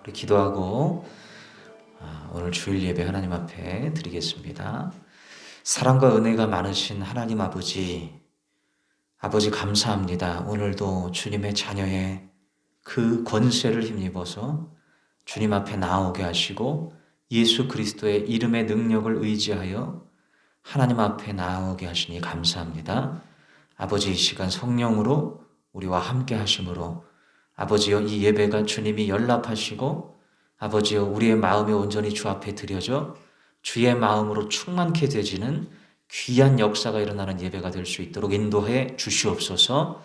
우리 기도하고 오늘 주일 예배 하나님 앞에 드리겠습니다. 사랑과 은혜가 많으신 하나님 아버지, 감사합니다. 오늘도 주님의 자녀의 그 권세를 힘입어서 주님 앞에 나오게 하시고 예수 그리스도의 이름의 능력을 의지하여 하나님 앞에 나오게 하시니 감사합니다. 아버지, 이 시간 성령으로 우리와 함께 하심으로 아버지여, 이 예배가 주님이 연락하시고 아버지여, 우리의 마음이 온전히 주 앞에 드려져 주의 마음으로 충만케 되지는 귀한 역사가 일어나는 예배가 될 수 있도록 인도해 주시옵소서.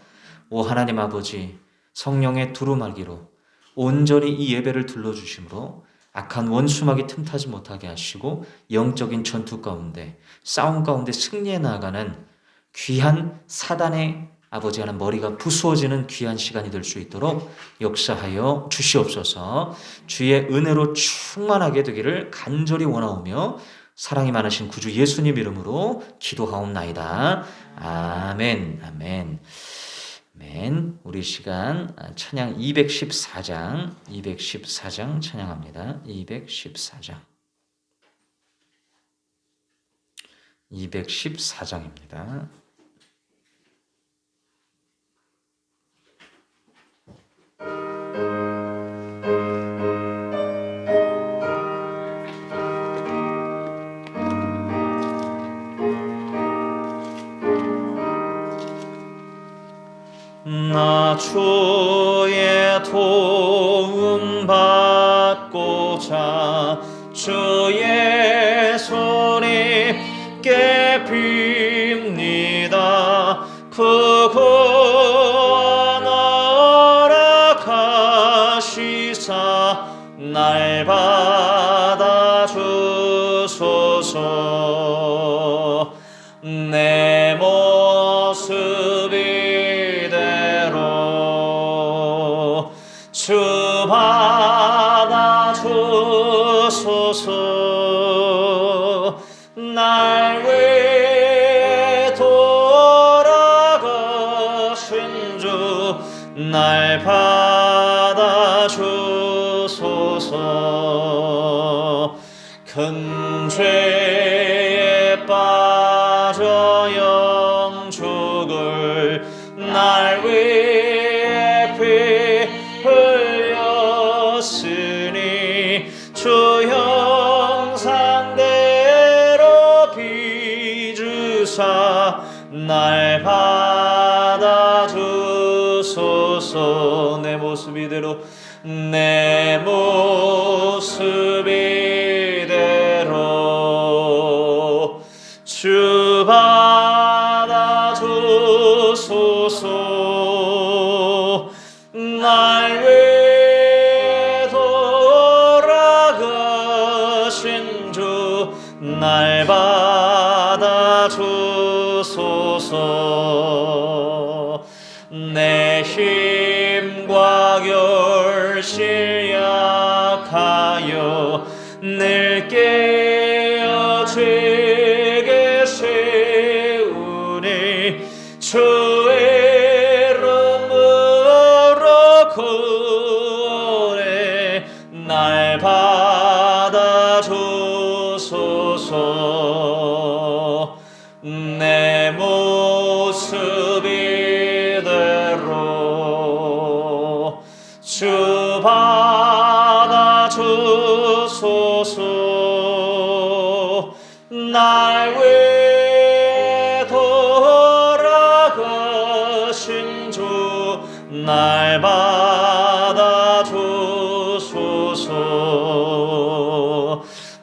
오 하나님 아버지, 성령의 두루마기로 온전히 이 예배를 둘러주심으로 악한 원수막이 틈타지 못하게 하시고 영적인 전투 가운데, 싸움 가운데 승리해 나아가는 귀한 사단의 아버지 하나님 머리가 부수어지는 귀한 시간이 될 수 있도록 역사하여 주시옵소서. 주의 은혜로 충만하게 되기를 간절히 원하오며 사랑이 많으신 구주 예수님 이름으로 기도하옵나이다. 아멘. 아멘. 아멘. 우리 시간 찬양 214장 찬양합니다. 214장입니다. 나 주의 도움 받고자 주의 손님께 빕니다. 구원 허락하시사 날 받아주소서. 내 모습 주 받아주소서. 날 위해 돌아가신 주 날 받아주소서. 큰 죄에 빠져 영죽을 날 위해 흘렸으니 주 형상대로 빚으사 날 받아주소서. 내 모습 이대로 내 모습 이대로 주 받아주소서. 날 위해 돌아가신 주 날 받아주소서. 내 힘과 결실 약하여 늘 깨어 죄게 세우니 주의 이름으로 구원해 날 받아주소서. 내 모습 이대로 주 받아주소서. 날 위해 돌아가신 주 날 받아주소서.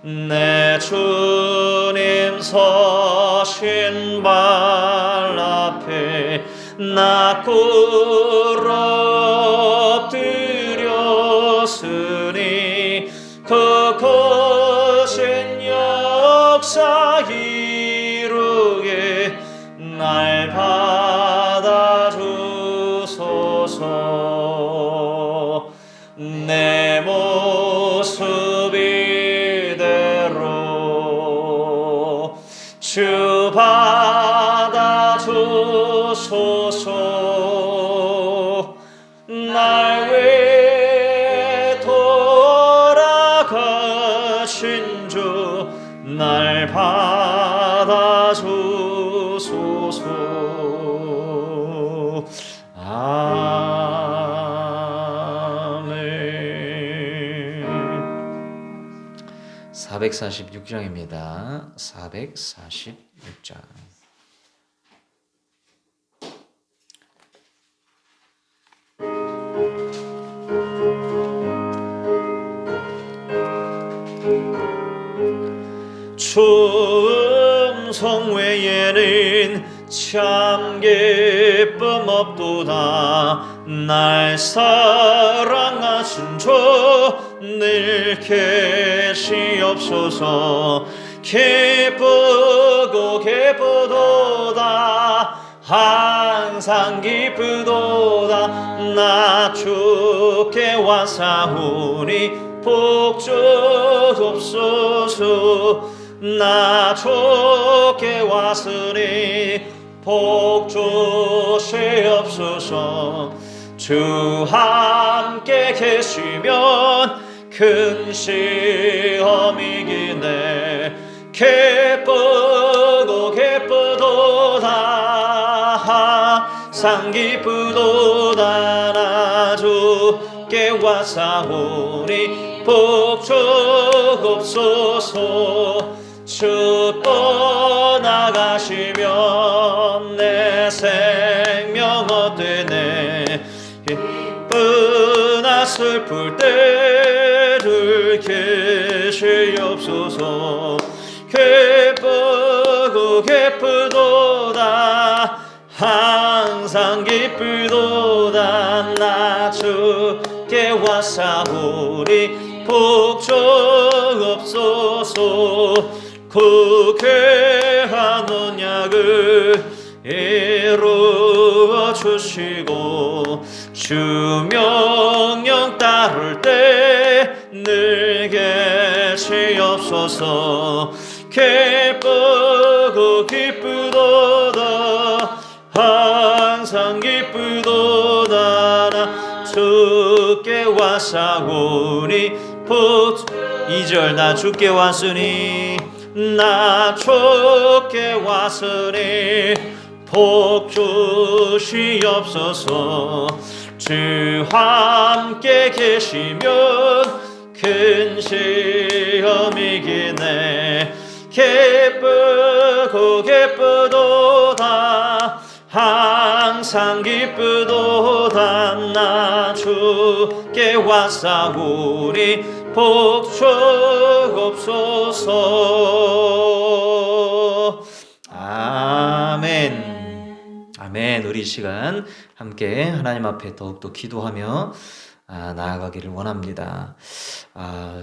내 주님 서신 발 앞에 나 꿇어 엎드렸으니 그 거신 역사 이루게 날 받아주소서. 내 모습 이대로 주 받아주소서. 날 위해 날 받아주소서. 아멘. 446장입니다. 446장. 주 음성 외에는 참 기쁨 없도다. 날 사랑하신 주 늘 계시옵소서. 기쁘고 기쁘도다. 항상 기쁘도다. 나 주께 와사오니 복 주옵소서. 나 주께 왔으니 복 주시옵소서. 주 함께 계시면 큰 시험이기네. 기쁘고 기쁘도다. 항상 기쁘도다. 나 주께 와사오니 복 주옵소서. 주 떠나가시면 내 생명 헛되네. 기쁘나 슬플 때를 계시옵소서. 기쁘고 기쁘도다. 항상 기쁘도다. 나 주께 와사오니 복 주옵소서. 그 귀한 언약을 이루어 주시고 주 명령 따를 때 늘 계시옵소서. 기쁘고 기쁘도다. 항상 기쁘도다. 나 주께 와사오니 복 2절 나 주께 왔으니 나 주께 왔으니 복 주시옵소서. 주 함께 계시면 큰 시험이기네. 기쁘고 기쁘도다. 항상 기쁘도다. 나 주께 와사오니 복 주옵소서. 아멘. 아멘. 우리 이 시간 함께 하나님 앞에 더욱더 기도하며 나아가기를 원합니다.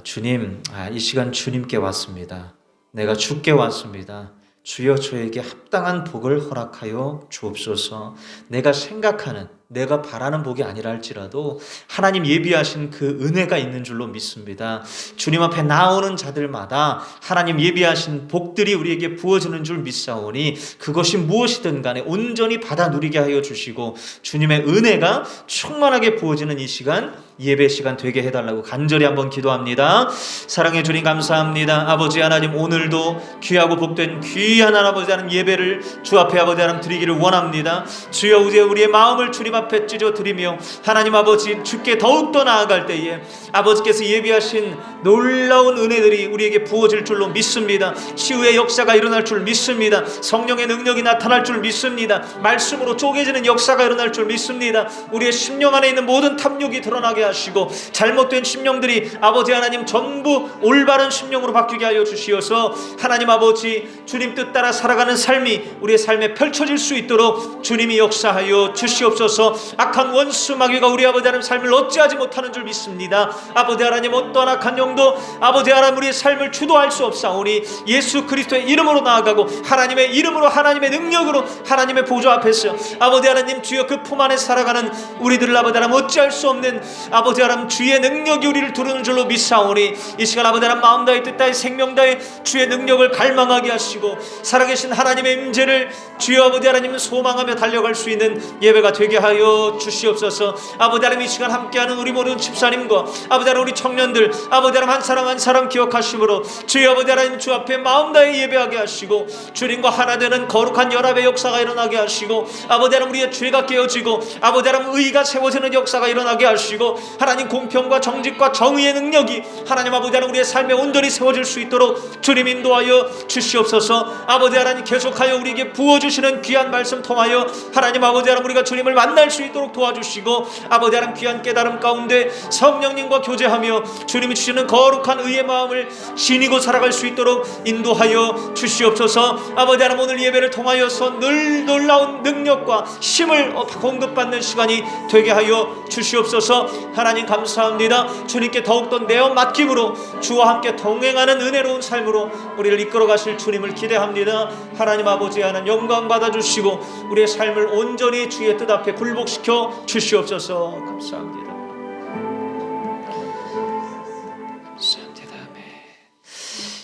주님, 이 시간 주님께 왔습니다. 내가 주께 왔습니다. 주여 저에게 합당한 복을 허락하여 주옵소서. 내가 생각하는, 내가 바라는 복이 아니라 할지라도 하나님 예비하신 그 은혜가 있는 줄로 믿습니다. 주님 앞에 나오는 자들마다 하나님 예비하신 복들이 우리에게 부어지는 줄 믿사오니 그것이 무엇이든 간에 온전히 받아 누리게 하여 주시고 주님의 은혜가 충만하게 부어지는 이 시간, 예배 시간 되게 해달라고 간절히 한번 기도합니다. 사랑해 주님 감사합니다. 아버지 하나님, 오늘도 귀하고 복된 귀한 아버지 하나님 예배를 주 앞에 아버지 하나님 드리기를 원합니다. 주여 우리의 마음을 주님 앞에 찢어드리며 하나님 아버지 주께 더욱더 나아갈 때에 아버지께서 예비하신 놀라운 은혜들이 우리에게 부어질 줄로 믿습니다. 치유의 역사가 일어날 줄 믿습니다. 성령의 능력이 나타날 줄 믿습니다. 말씀으로 쪼개지는 역사가 일어날 줄 믿습니다. 우리의 심령 안에 있는 모든 탐욕이 드러나게 하시고 잘못된 심령들이 아버지 하나님 전부 올바른 심령으로 바뀌게 하여 주시어서 하나님 아버지 주님 뜻 따라 살아가는 삶이 우리의 삶에 펼쳐질 수 있도록 주님이 역사하여 주시옵소서. 악한 원수 마귀가 우리 아버지 하나님 삶을 어찌하지 못하는 줄 믿습니다. 아버지 하나님, 어떠한 악한 영도 아버지 하나님 우리의 삶을 주도할 수 없사오니 예수 그리스도의 이름으로 나아가고 하나님의 이름으로 하나님의 능력으로 하나님의 보좌 앞에서 아버지 하나님 주여 그 품 안에 살아가는 우리들을 아버지 하나님 어찌할 수 없는 아버지 하나님 주의 능력이 우리를 두르는 줄로 믿사오니 이 시간 아버지 하나님 마음 다해 뜻 다해 생명 다해 주의 능력을 갈망하게 하시고 살아계신 하나님의 임재를 주여 아버지 하나님 소망하며 달려갈 수 있는 예배가 되게 하여 주시옵소서. 아버지 하나님 이 시간 함께하는 우리 모든 집사님과 아버지 하나님 우리 청년들 아버지 하나님 한 사람 한 사람 기억하심으로 주여 아버지 하나님 주 앞에 마음 다해 예배하게 하시고 주님과 하나 되는 거룩한 연합의 역사가 일어나게 하시고 아버지 하나님 우리의 죄가 깨어지고 아버지 하나님 의가 세워지는 역사가 일어나게 하시고 하나님 공평과 정직과 정의의 능력이 하나님 아버지 하나님 우리의 삶에 온전히 세워질 수 있도록 주님 인도하여 주시옵소서. 아버지 하나님 계속하여 우리에게 부어주시는 귀한 말씀 통하여 하나님 아버지 하나님 우리가 주님을 만날 수 있도록 도와주시고 아버지 하나님 귀한 깨달음 가운데 성령님과 교제하며 주님이 주시는 거룩한 의의 마음을 지니고 살아갈 수 있도록 인도하여 주시옵소서. 아버지 하나님 오늘 예배를 통하여서 늘 놀라운 능력과 힘을 공급받는 시간이 되게 하여 주시옵소서. 하나님 감사합니다. 주님께 더욱더 내어 맡김으로 주와 함께 동행하는 은혜로운 삶으로 우리를 이끌어 가실 주님을 기대합니다. 하나님 아버지 하나님 영광 받아주시고 우리의 삶을 온전히 주의 뜻 앞에 굴복시켜 주시옵소서. 감사합니다.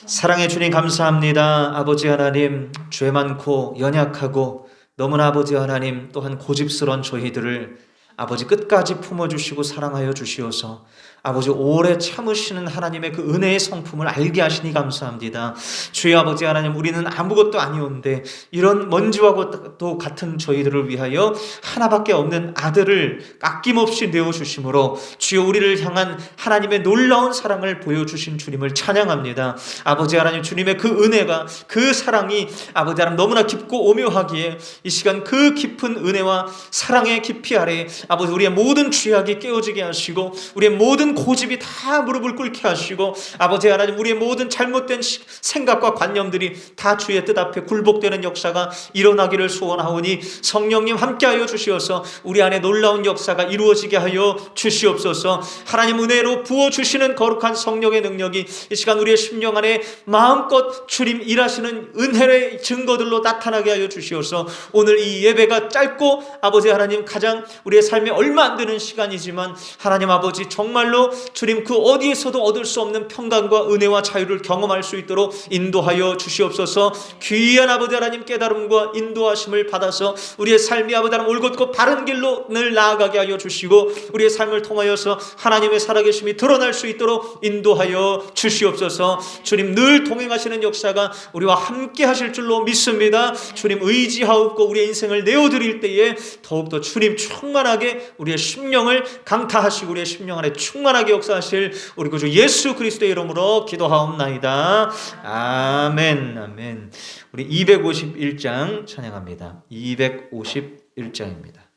사랑의 주님 감사합니다. 아버지 하나님 죄 많고 연약하고 너무나 아버지 하나님 또한 고집스러운 저희들을 아버지 끝까지 품어주시고 사랑하여 주시어서 아버지 오래 참으시는 하나님의 그 은혜의 성품을 알게 하시니 감사합니다. 주여 아버지 하나님 우리는 아무것도 아니온데 이런 먼지와도 같은 저희들을 위하여 하나밖에 없는 아들을 아낌없이 내어주심으로 주여 우리를 향한 하나님의 놀라운 사랑을 보여주신 주님을 찬양합니다. 아버지 하나님 주님의 그 은혜가 그 사랑이 아버지 하나님 너무나 깊고 오묘하기에 이 시간 그 깊은 은혜와 사랑의 깊이 아래 아버지 우리의 모든 죄악이 깨어지게 하시고 우리의 모든 고집이 다 무릎을 꿇게 하시고 아버지 하나님 우리의 모든 잘못된 생각과 관념들이 다 주의 뜻 앞에 굴복되는 역사가 일어나기를 소원하오니 성령님 함께하여 주시어서 우리 안에 놀라운 역사가 이루어지게 하여 주시옵소서. 하나님 은혜로 부어주시는 거룩한 성령의 능력이 이 시간 우리의 심령 안에 마음껏 주님 일하시는 은혜의 증거들로 나타나게 하여 주시어서 오늘 이 예배가 짧고 아버지 하나님 가장 우리의 삶에 얼마 안 되는 시간이지만 하나님 아버지 정말로 주님 그 어디에서도 얻을 수 없는 평강과 은혜와 자유를 경험할 수 있도록 인도하여 주시옵소서. 귀한 아버지 하나님 깨달음과 인도하심을 받아서 우리의 삶이 아버지 하나님 올곧고 바른 길로 늘 나아가게 하여 주시고 우리의 삶을 통하여서 하나님의 살아계심이 드러날 수 있도록 인도하여 주시옵소서. 주님 늘 동행하시는 역사가 우리와 함께 하실 줄로 믿습니다. 주님 의지하옵고 우리의 인생을 내어드릴 때에 더욱더 주님 충만하게 우리의 심령을 강타하시고 우리의 심령 안에 충만하게 역사하실 우리 구주 예수 그리스도의 이름으로 기도하옵나이다. 아멘. 아멘. 우리 251장 찬양합니다. 251장입니다.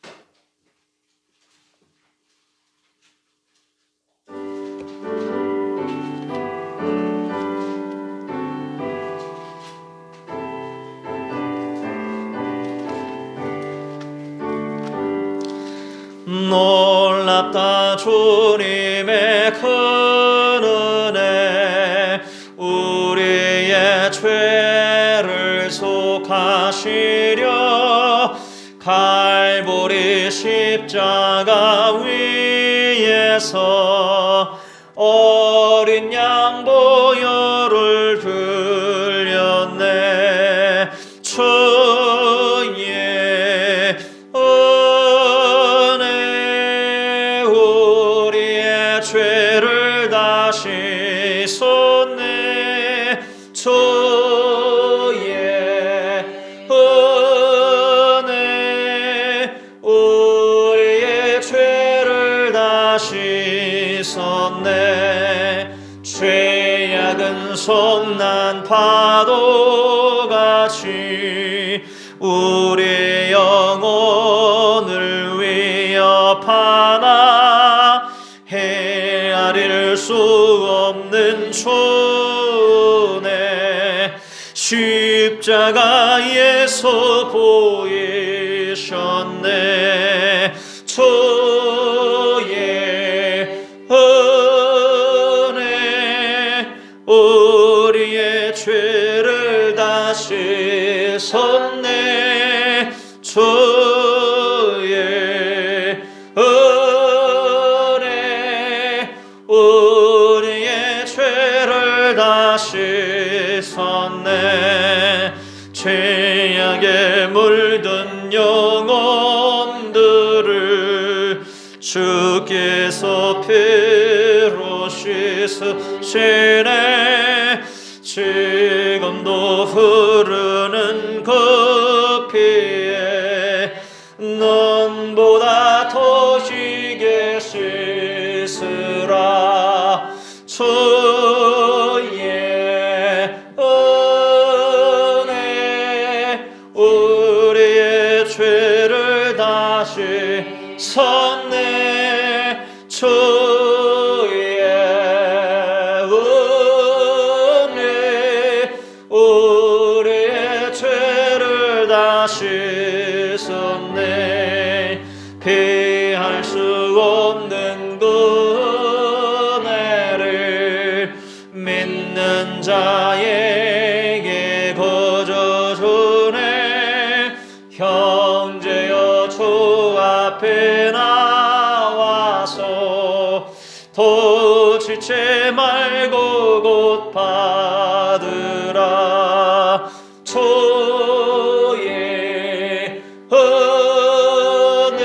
놀랍다 주님의 큰 은혜 우리의 죄를 속하시려 갈보리 십자가 위에서 어린 양 보혈을 흘렸네. 주의 은혜 우리의 죄를 다 씻었네. 주의 은혜 우리의 죄를 다 씻었네. 죄악은 솜난 파도같이 우리 영혼을 위협하나 헤아릴 수 없는 주네. 십자가에서 보이셨네. 주의 은혜 우리의 죄를 다 씻었네. 주의 은혜 우리의 죄를 다 씻었네. 죄악에 물든 영혼들을 주께서 피로 씻으시네. 지금도 흐르는 그 피에 눈보다 더 희게 씻으라. 주의 은혜 우리의 죄를 다시 섰네. 주의 은혜 우리의 죄를 다시 섰네. 피할 수 없는 그 은혜를 믿는 자에게 거저 주네. 형제여 주 앞에 나와서 도지체 말고 곧 받으라. 주의 은혜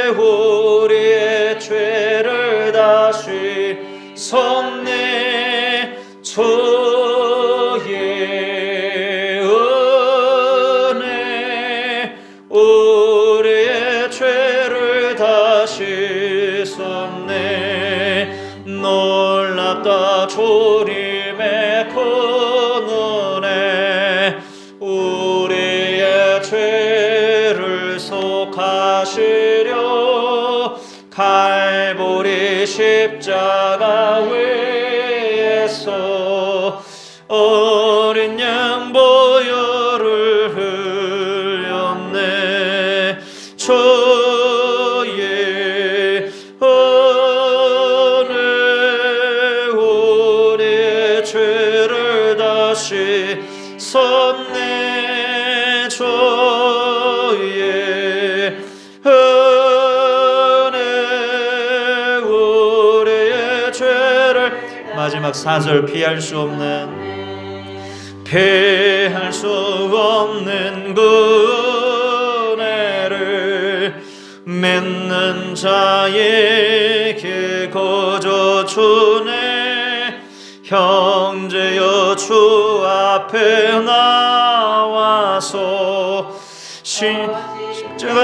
우리의 죄를 다시 섰네. 주의 은혜 우리의 죄를 다시 섰네. 놀랍다 주님의 큰 은혜 우리의 죄를 속하시려 갈보리 십자가 위에서 어린 양 보혈을 흘렸네. 주의 은혜 우리의 죄를 다시 섰네. 주의 은혜 우리의 죄를 마지막 4절 피할 수 없는 그 은혜를 믿는 자에게 거저 주네. 형제여 주 앞에 나와서 십자가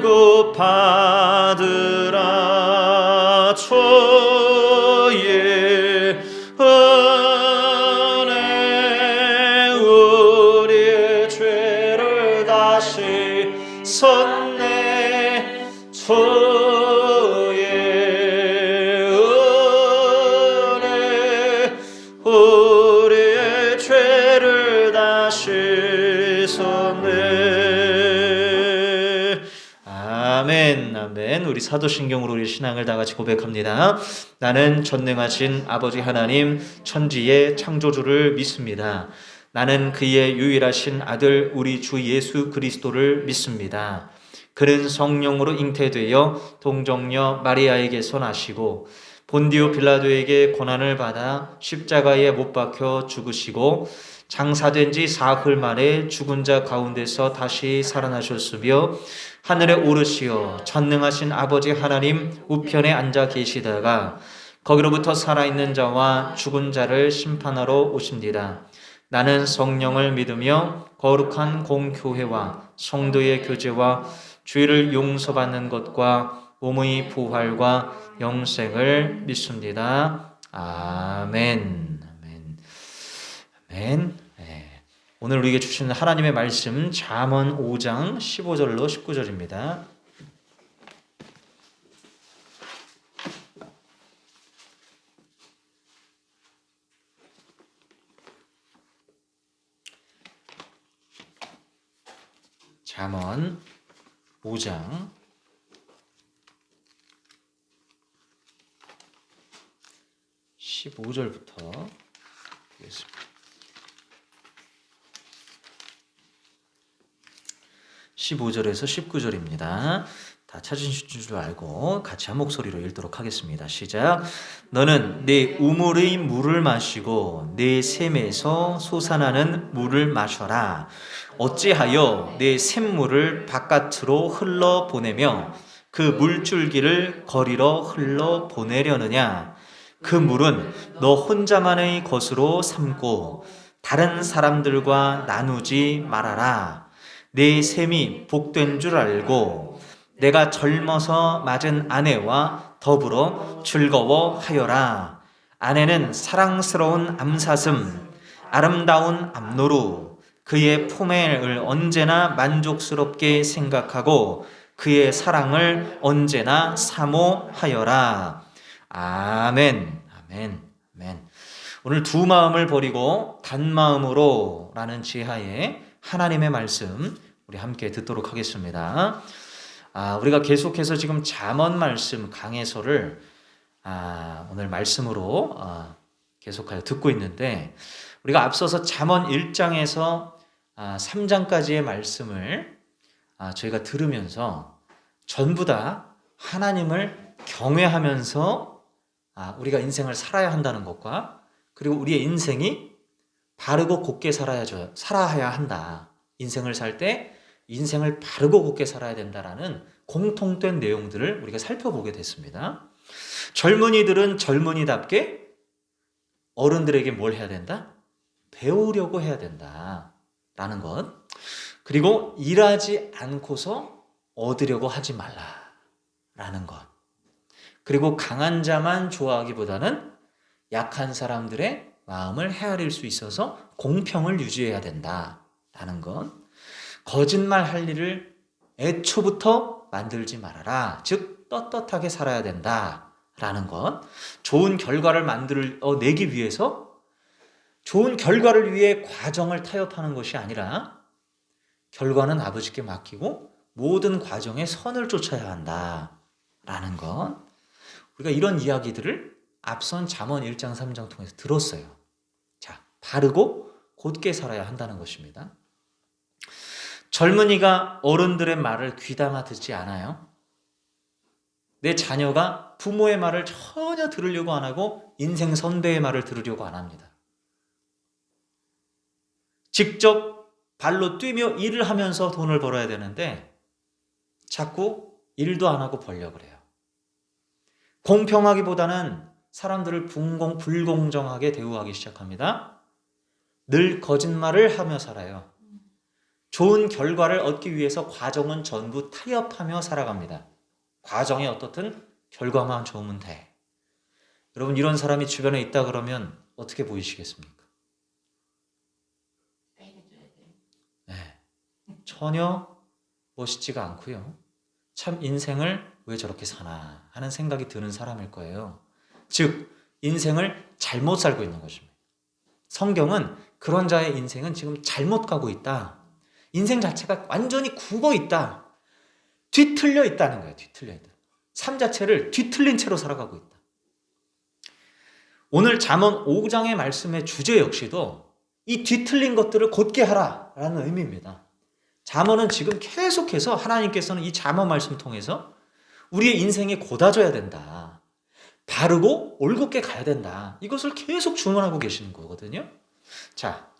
곧 받으라. 주의 은혜 우리의 죄를 다시 섰네. 주의 은혜 우리의 죄를 다시 섰네. 아멘, 아멘. 우리 사도신경으로 우리 신앙을 다 같이 고백합니다. 나는 전능하신 아버지 하나님 천지의 창조주를 믿습니다. 나는 그의 유일하신 아들 우리 주 예수 그리스도를 믿습니다. 그는 성령으로 잉태되어 동정녀 마리아에게서 나시고 본디오 빌라도에게 고난을 받아 십자가에 못 박혀 죽으시고 장사된 지 사흘 만에 죽은 자 가운데서 다시 살아나셨으며 하늘에 오르시어 전능하신 아버지 하나님 우편에 앉아 계시다가 거기로부터 살아있는 자와 죽은 자를 심판하러 오십니다. 나는 성령을 믿으며 거룩한 공교회와 성도의 교제와 죄를 용서받는 것과 몸의 부활과 영생을 믿습니다. 아멘. 아멘. 아멘. 네. 오늘 우리에게 주시는 하나님의 말씀 잠언 5장 15절로 19절입니다. 잠언 5장 15절부터 보겠습니다. 15절에서 19절입니다. 다 찾으신 줄 알고 같이 한 목소리로 읽도록 하겠습니다. 시작. 너는 내 우물의 물을 마시고 내 샘에서 솟아나는 물을 마셔라. 어찌하여 내 샘물을 바깥으로 흘러 보내며 그 물줄기를 거리로 흘러 보내려느냐? 그 물은 너 혼자만의 것으로 삼고 다른 사람들과 나누지 말아라. 내 샘이 복된 줄 알고 내가 젊어서 맞은 아내와 더불어 즐거워하여라. 아내는 사랑스러운 암사슴, 아름다운 암노루, 그의 포멜을 언제나 만족스럽게 생각하고 그의 사랑을 언제나 사모하여라. 아멘, 아멘, 아멘. 오늘 두 마음을 버리고 단 마음으로 라는 지하에 하나님의 말씀 우리 함께 듣도록 하겠습니다. 우리가 계속해서 지금 잠언 말씀 강해서를 오늘 말씀으로 계속하여 듣고 있는데 우리가 앞서서 잠언 1장에서 3장까지의 말씀을 저희가 들으면서 전부 다 하나님을 경외하면서 우리가 인생을 살아야 한다는 것과 그리고 우리의 인생이 바르고 곱게 살아야 한다. 인생을 살 때 인생을 바르고 곱게 살아야 된다라는 공통된 내용들을 우리가 살펴보게 됐습니다. 젊은이들은 젊은이답게 어른들에게 뭘 해야 된다? 배우려고 해야 된다라는 것. 그리고 일하지 않고서 얻으려고 하지 말라라는 것. 그리고 강한 자만 좋아하기보다는 약한 사람들의 마음을 헤아릴 수 있어서 공평을 유지해야 된다라는 것. 거짓말 할 일을 애초부터 만들지 말아라. 즉 떳떳하게 살아야 된다라는 것. 좋은 결과를 내기 위해서 좋은 결과를 위해 과정을 타협하는 것이 아니라 결과는 아버지께 맡기고 모든 과정에 선을 쫓아야 한다라는 것. 우리가 이런 이야기들을 앞선 잠언 1장 3장 통해서 들었어요. 자, 바르고 곧게 살아야 한다는 것입니다. 젊은이가 어른들의 말을 귀담아 듣지 않아요. 내 자녀가 부모의 말을 전혀 들으려고 안 하고 인생 선배의 말을 들으려고 안 합니다. 직접 발로 뛰며 일을 하면서 돈을 벌어야 되는데 자꾸 일도 안 하고 벌려고 그래요. 공평하기보다는 사람들을 불공정하게 대우하기 시작합니다. 늘 거짓말을 하며 살아요. 좋은 결과를 얻기 위해서 과정은 전부 타협하며 살아갑니다. 과정이 어떻든 결과만 좋으면 돼. 여러분 이런 사람이 주변에 있다 그러면 어떻게 보이시겠습니까? 네, 전혀 멋있지가 않고요. 참 인생을 왜 저렇게 사나 하는 생각이 드는 사람일 거예요. 즉 인생을 잘못 살고 있는 것입니다. 성경은 그런 자의 인생은 지금 잘못 가고 있다. 인생 자체가 완전히 굽어 있다. 뒤틀려 있다는 거예요. 뒤틀려 있다. 삶 자체를 뒤틀린 채로 살아가고 있다. 오늘 잠언 5장의 말씀의 주제 역시도 이 뒤틀린 것들을 곧게 하라라는 의미입니다. 잠언은 지금 계속해서 하나님께서는 이 잠언 말씀 통해서 우리의 인생에 곧아져야 된다. 바르고 올곧게 가야 된다. 이것을 계속 주문하고 계시는 거거든요. 자,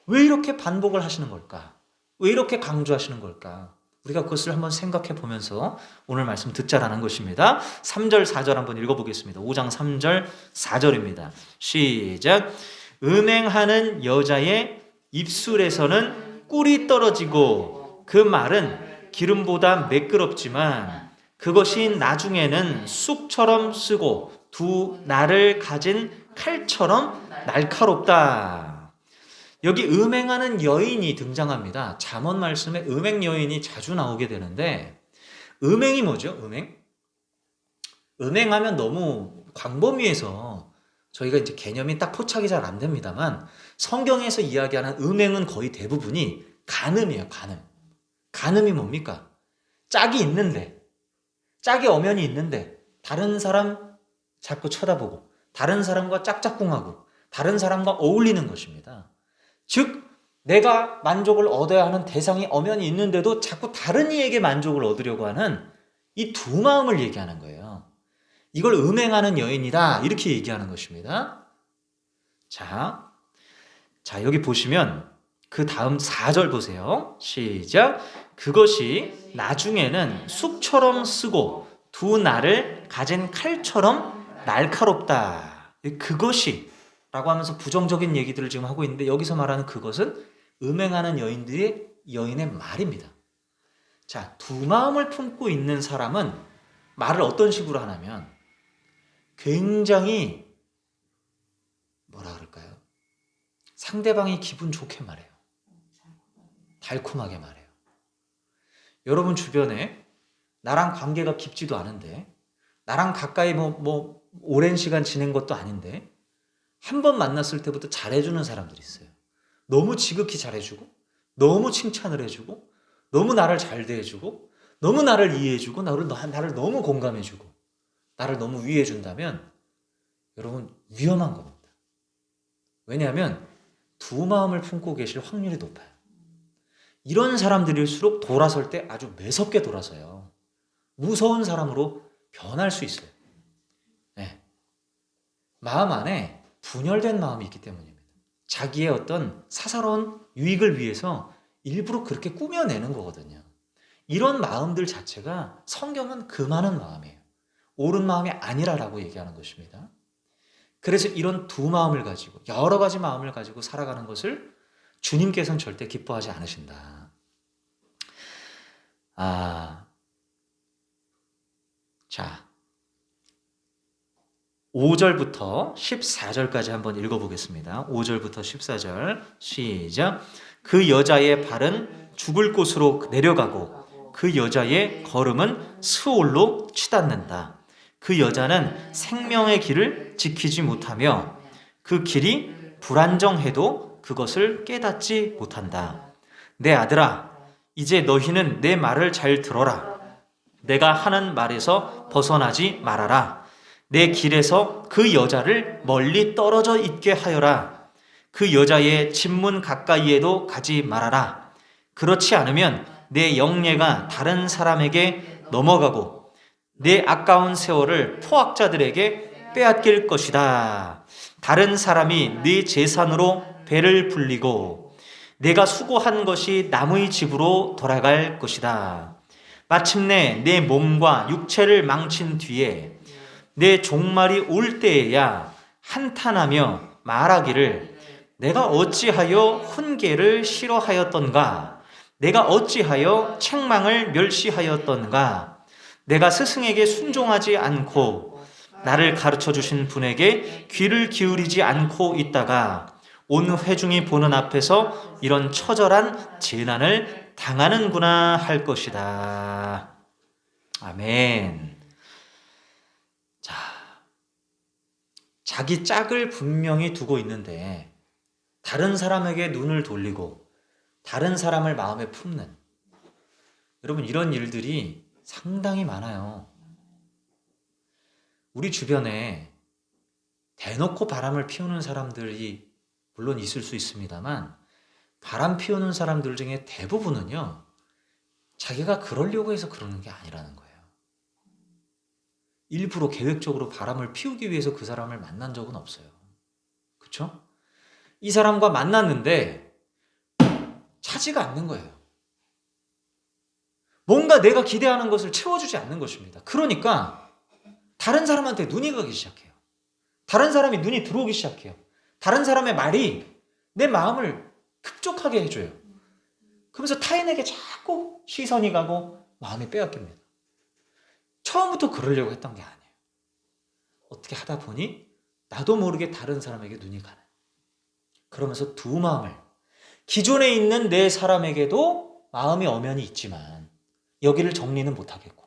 왜 이렇게 반복을 하시는 걸까? 왜 이렇게 강조하시는 걸까? 우리가 그것을 한번 생각해 보면서 오늘 말씀 듣자라는 것입니다. 3절 4절 한번 읽어보겠습니다. 5장 3절 4절입니다. 시작. 음행하는 여자의 입술에서는 꿀이 떨어지고 그 말은 기름보다 매끄럽지만 그것이 나중에는 쑥처럼 쓰고 두 날을 가진 칼처럼 날카롭다. 여기 음행하는 여인이 등장합니다. 잠언 말씀에 음행 여인이 자주 나오게 되는데 음행이 뭐죠? 음행하면 너무 광범위해서 저희가 이제 개념이 딱 포착이 잘 안 됩니다만 성경에서 이야기하는 음행은 거의 대부분이 간음이에요. 간음이 뭡니까? 짝이 있는데 짝이 엄연히 있는데 다른 사람 자꾸 쳐다보고 다른 사람과 짝짝꿍하고 다른 사람과 어울리는 것입니다. 즉 내가 만족을 얻어야 하는 대상이 엄연히 있는데도 자꾸 다른 이에게 만족을 얻으려고 하는 이 두 마음을 얘기하는 거예요. 이걸 음행하는 여인이다 이렇게 얘기하는 것입니다. 자, 여기 보시면 그 다음 4절 보세요. 시작. 그것이 나중에는 쑥처럼 쓰고 두 날을 가진 칼처럼 날카롭다. 그것이 라고 하면서 부정적인 얘기들을 지금 하고 있는데 여기서 말하는 그것은 음행하는 여인의 말입니다. 자, 두 마음을 품고 있는 사람은 말을 어떤 식으로 하냐면 굉장히 뭐라 그럴까요? 상대방이 기분 좋게 말해요. 달콤하게 말해요. 여러분 주변에 나랑 관계가 깊지도 않은데 나랑 가까이 뭐 오랜 시간 지낸 것도 아닌데 한 번 만났을 때부터 잘해주는 사람들이 있어요. 너무 지극히 잘해주고 너무 칭찬을 해주고 너무 나를 잘 대해주고 너무 나를 이해해주고 나를 너무 공감해주고 나를 너무 위해준다면 여러분 위험한 겁니다. 왜냐하면 두 마음을 품고 계실 확률이 높아요. 이런 사람들일수록 돌아설 때 아주 매섭게 돌아서요. 무서운 사람으로 변할 수 있어요. 네. 마음 안에 분열된 마음이 있기 때문입니다. 자기의 어떤 사사로운 유익을 위해서 일부러 그렇게 꾸며내는 거거든요. 이런 마음들 자체가 성경은 금하는 마음이에요. 옳은 마음이 아니라라고 얘기하는 것입니다. 그래서 이런 두 마음을 가지고 여러 가지 마음을 가지고 살아가는 것을 주님께서는 절대 기뻐하지 않으신다. 5절부터 14절까지 한번 읽어보겠습니다. 5절부터 14절 시작. 그 여자의 발은 죽을 곳으로 내려가고 그 여자의 걸음은 스올로 치닫는다. 그 여자는 생명의 길을 지키지 못하며 그 길이 불안정해도 그것을 깨닫지 못한다. 내 아들아, 이제 너희는 내 말을 잘 들어라. 내가 하는 말에서 벗어나지 말아라. 내 길에서 그 여자를 멀리 떨어져 있게 하여라. 그 여자의 집문 가까이에도 가지 말아라. 그렇지 않으면 내 영예가 다른 사람에게 넘어가고 내 아까운 세월을 포악자들에게 빼앗길 것이다. 다른 사람이 네 재산으로 배를 불리고 내가 수고한 것이 남의 집으로 돌아갈 것이다. 마침내 내 몸과 육체를 망친 뒤에 내 종말이 올 때에야 한탄하며 말하기를 내가 어찌하여 훈계를 싫어하였던가? 내가 어찌하여 책망을 멸시하였던가? 내가 스승에게 순종하지 않고 나를 가르쳐 주신 분에게 귀를 기울이지 않고 있다가 온 회중이 보는 앞에서 이런 처절한 재난을 당하는구나 할 것이다. 아멘. 자, 자기 짝을 분명히 두고 있는데 다른 사람에게 눈을 돌리고 다른 사람을 마음에 품는, 여러분 이런 일들이 상당히 많아요. 우리 주변에 대놓고 바람을 피우는 사람들이 물론 있을 수 있습니다만 바람 피우는 사람들 중에 대부분은요 자기가 그러려고 해서 그러는 게 아니라는 거예요. 일부러 계획적으로 바람을 피우기 위해서 그 사람을 만난 적은 없어요. 그렇죠? 이 사람과 만났는데 차지가 않는 거예요. 뭔가 내가 기대하는 것을 채워주지 않는 것입니다. 그러니까 다른 사람한테 눈이 가기 시작해요. 다른 사람이 눈이 들어오기 시작해요. 다른 사람의 말이 내 마음을 급족하게 해줘요. 그러면서 타인에게 자꾸 시선이 가고 마음이 빼앗깁니다. 처음부터 그러려고 했던 게 아니에요. 어떻게 하다 보니 나도 모르게 다른 사람에게 눈이 가는. 그러면서 두 마음을, 기존에 있는 내 사람에게도 마음이 엄연히 있지만 여기를 정리는 못하겠고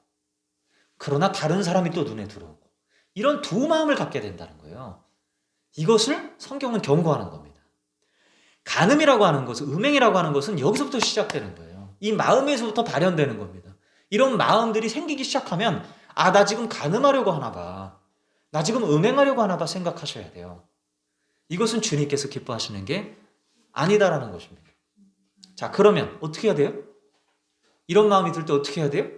그러나 다른 사람이 또 눈에 들어오고 이런 두 마음을 갖게 된다는 거예요. 이것을 성경은 경고하는 겁니다. 간음이라고 하는 것은, 음행이라고 하는 것은 여기서부터 시작되는 거예요. 이 마음에서부터 발현되는 겁니다. 이런 마음들이 생기기 시작하면 나 지금 간음하려고 하나 봐. 나 지금 음행하려고 하나 봐 생각하셔야 돼요. 이것은 주님께서 기뻐하시는 게 아니다라는 것입니다. 자, 그러면 어떻게 해야 돼요? 이런 마음이 들 때 어떻게 해야 돼요?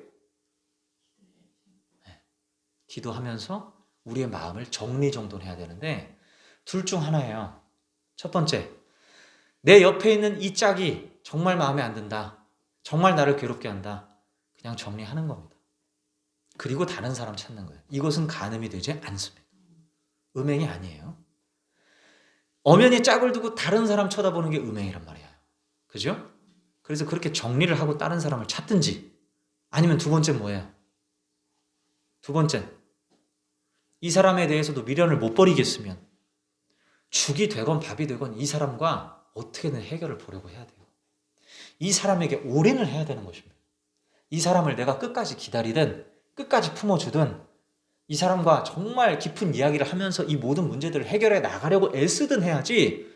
기도하면서 우리의 마음을 정리정돈해야 되는데 둘 중 하나예요. 첫 번째, 내 옆에 있는 이 짝이 정말 마음에 안 든다. 정말 나를 괴롭게 한다. 그냥 정리하는 겁니다. 그리고 다른 사람 찾는 거예요. 이것은 간음이 되지 않습니다. 음행이 아니에요. 엄연히 짝을 두고 다른 사람 쳐다보는 게 음행이란 말이에요. 그죠? 그래서 그렇게 정리를 하고 다른 사람을 찾든지, 아니면 두 번째 뭐예요? 두 번째, 이 사람에 대해서도 미련을 못 버리겠으면 죽이 되건 밥이 되건 이 사람과 어떻게든 해결을 보려고 해야 돼요. 이 사람에게 올인을 해야 되는 것입니다. 이 사람을 내가 끝까지 기다리든 끝까지 품어주든 이 사람과 정말 깊은 이야기를 하면서 이 모든 문제들을 해결해 나가려고 애쓰든 해야지,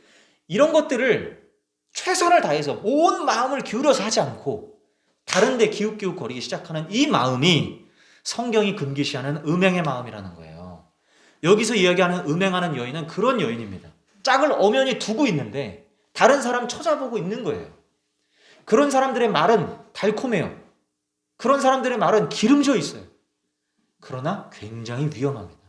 이런 것들을 최선을 다해서 온 마음을 기울여서 하지 않고 다른 데 기웃기웃거리기 시작하는 이 마음이 성경이 금기시하는 음행의 마음이라는 거예요. 여기서 이야기하는 음행하는 여인은 그런 여인입니다. 짝을 엄연히 두고 있는데 다른 사람 쳐다보고 있는 거예요. 그런 사람들의 말은 달콤해요. 그런 사람들의 말은 기름져 있어요. 그러나 굉장히 위험합니다.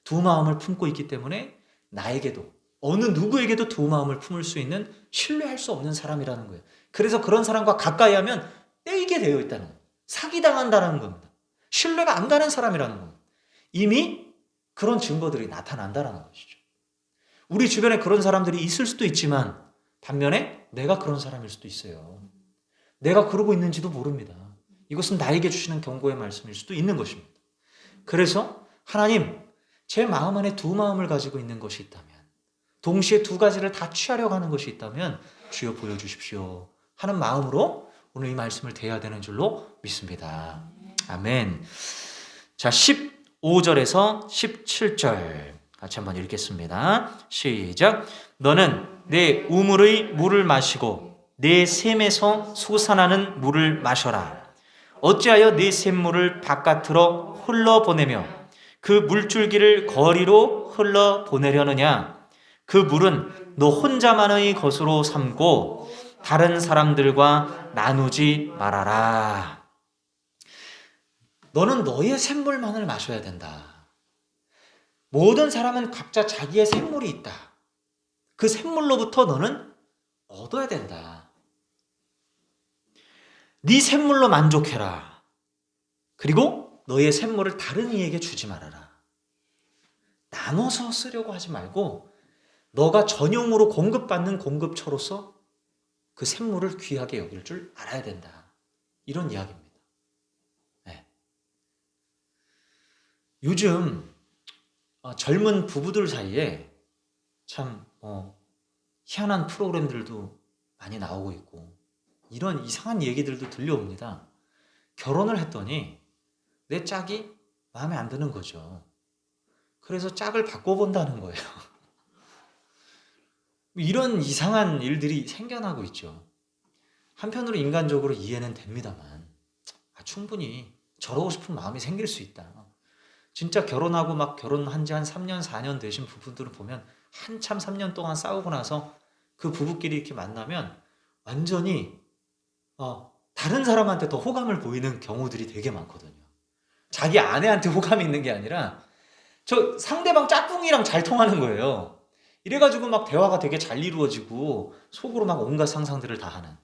두 마음을 품고 있기 때문에 나에게도, 어느 누구에게도 두 마음을 품을 수 있는, 신뢰할 수 없는 사람이라는 거예요. 그래서 그런 사람과 가까이 하면 떼이게 되어 있다는 거예요. 사기당한다는 겁니다. 신뢰가 안 가는 사람이라는 겁니다. 이미 그런 증거들이 나타난다는 것이죠. 우리 주변에 그런 사람들이 있을 수도 있지만 반면에 내가 그런 사람일 수도 있어요. 내가 그러고 있는지도 모릅니다. 이것은 나에게 주시는 경고의 말씀일 수도 있는 것입니다. 그래서 하나님, 제 마음 안에 두 마음을 가지고 있는 것이 있다면, 동시에 두 가지를 다 취하려고 하는 것이 있다면 주여 보여주십시오 하는 마음으로 오늘 이 말씀을 대해야 되는 줄로 믿습니다. 아멘. 자, 15절에서 17절 같이 한번 읽겠습니다. 시작. 너는 내 우물의 물을 마시고 내 샘에서 솟아나는 물을 마셔라. 어찌하여 네 샘물을 바깥으로 흘러보내며 그 물줄기를 거리로 흘러보내려느냐. 그 물은 너 혼자만의 것으로 삼고 다른 사람들과 나누지 말아라. 너는 너의 샘물만을 마셔야 된다. 모든 사람은 각자 자기의 샘물이 있다. 그 샘물로부터 너는 얻어야 된다. 네 샘물로 만족해라. 그리고 너의 샘물을 다른 이에게 주지 말아라. 나눠서 쓰려고 하지 말고 너가 전용으로 공급받는 공급처로서 그 샘물을 귀하게 여길 줄 알아야 된다. 이런 이야기입니다. 네. 요즘 젊은 부부들 사이에 참 희한한 프로그램들도 많이 나오고 있고 이런 이상한 얘기들도 들려옵니다. 결혼을 했더니 내 짝이 마음에 안 드는 거죠. 그래서 짝을 바꿔본다는 거예요. 이런 이상한 일들이 생겨나고 있죠. 한편으로 인간적으로 이해는 됩니다만 충분히 저러고 싶은 마음이 생길 수 있다. 진짜 결혼하고 막 결혼한 지 한 3년, 4년 되신 부부들을 보면 한참 3년 동안 싸우고 나서 그 부부끼리 이렇게 만나면 완전히 다른 사람한테 더 호감을 보이는 경우들이 되게 많거든요. 자기 아내한테 호감이 있는 게 아니라 저 상대방 짝꿍이랑 잘 통하는 거예요. 이래가지고 막 대화가 되게 잘 이루어지고 속으로 막 온갖 상상들을 다 하는,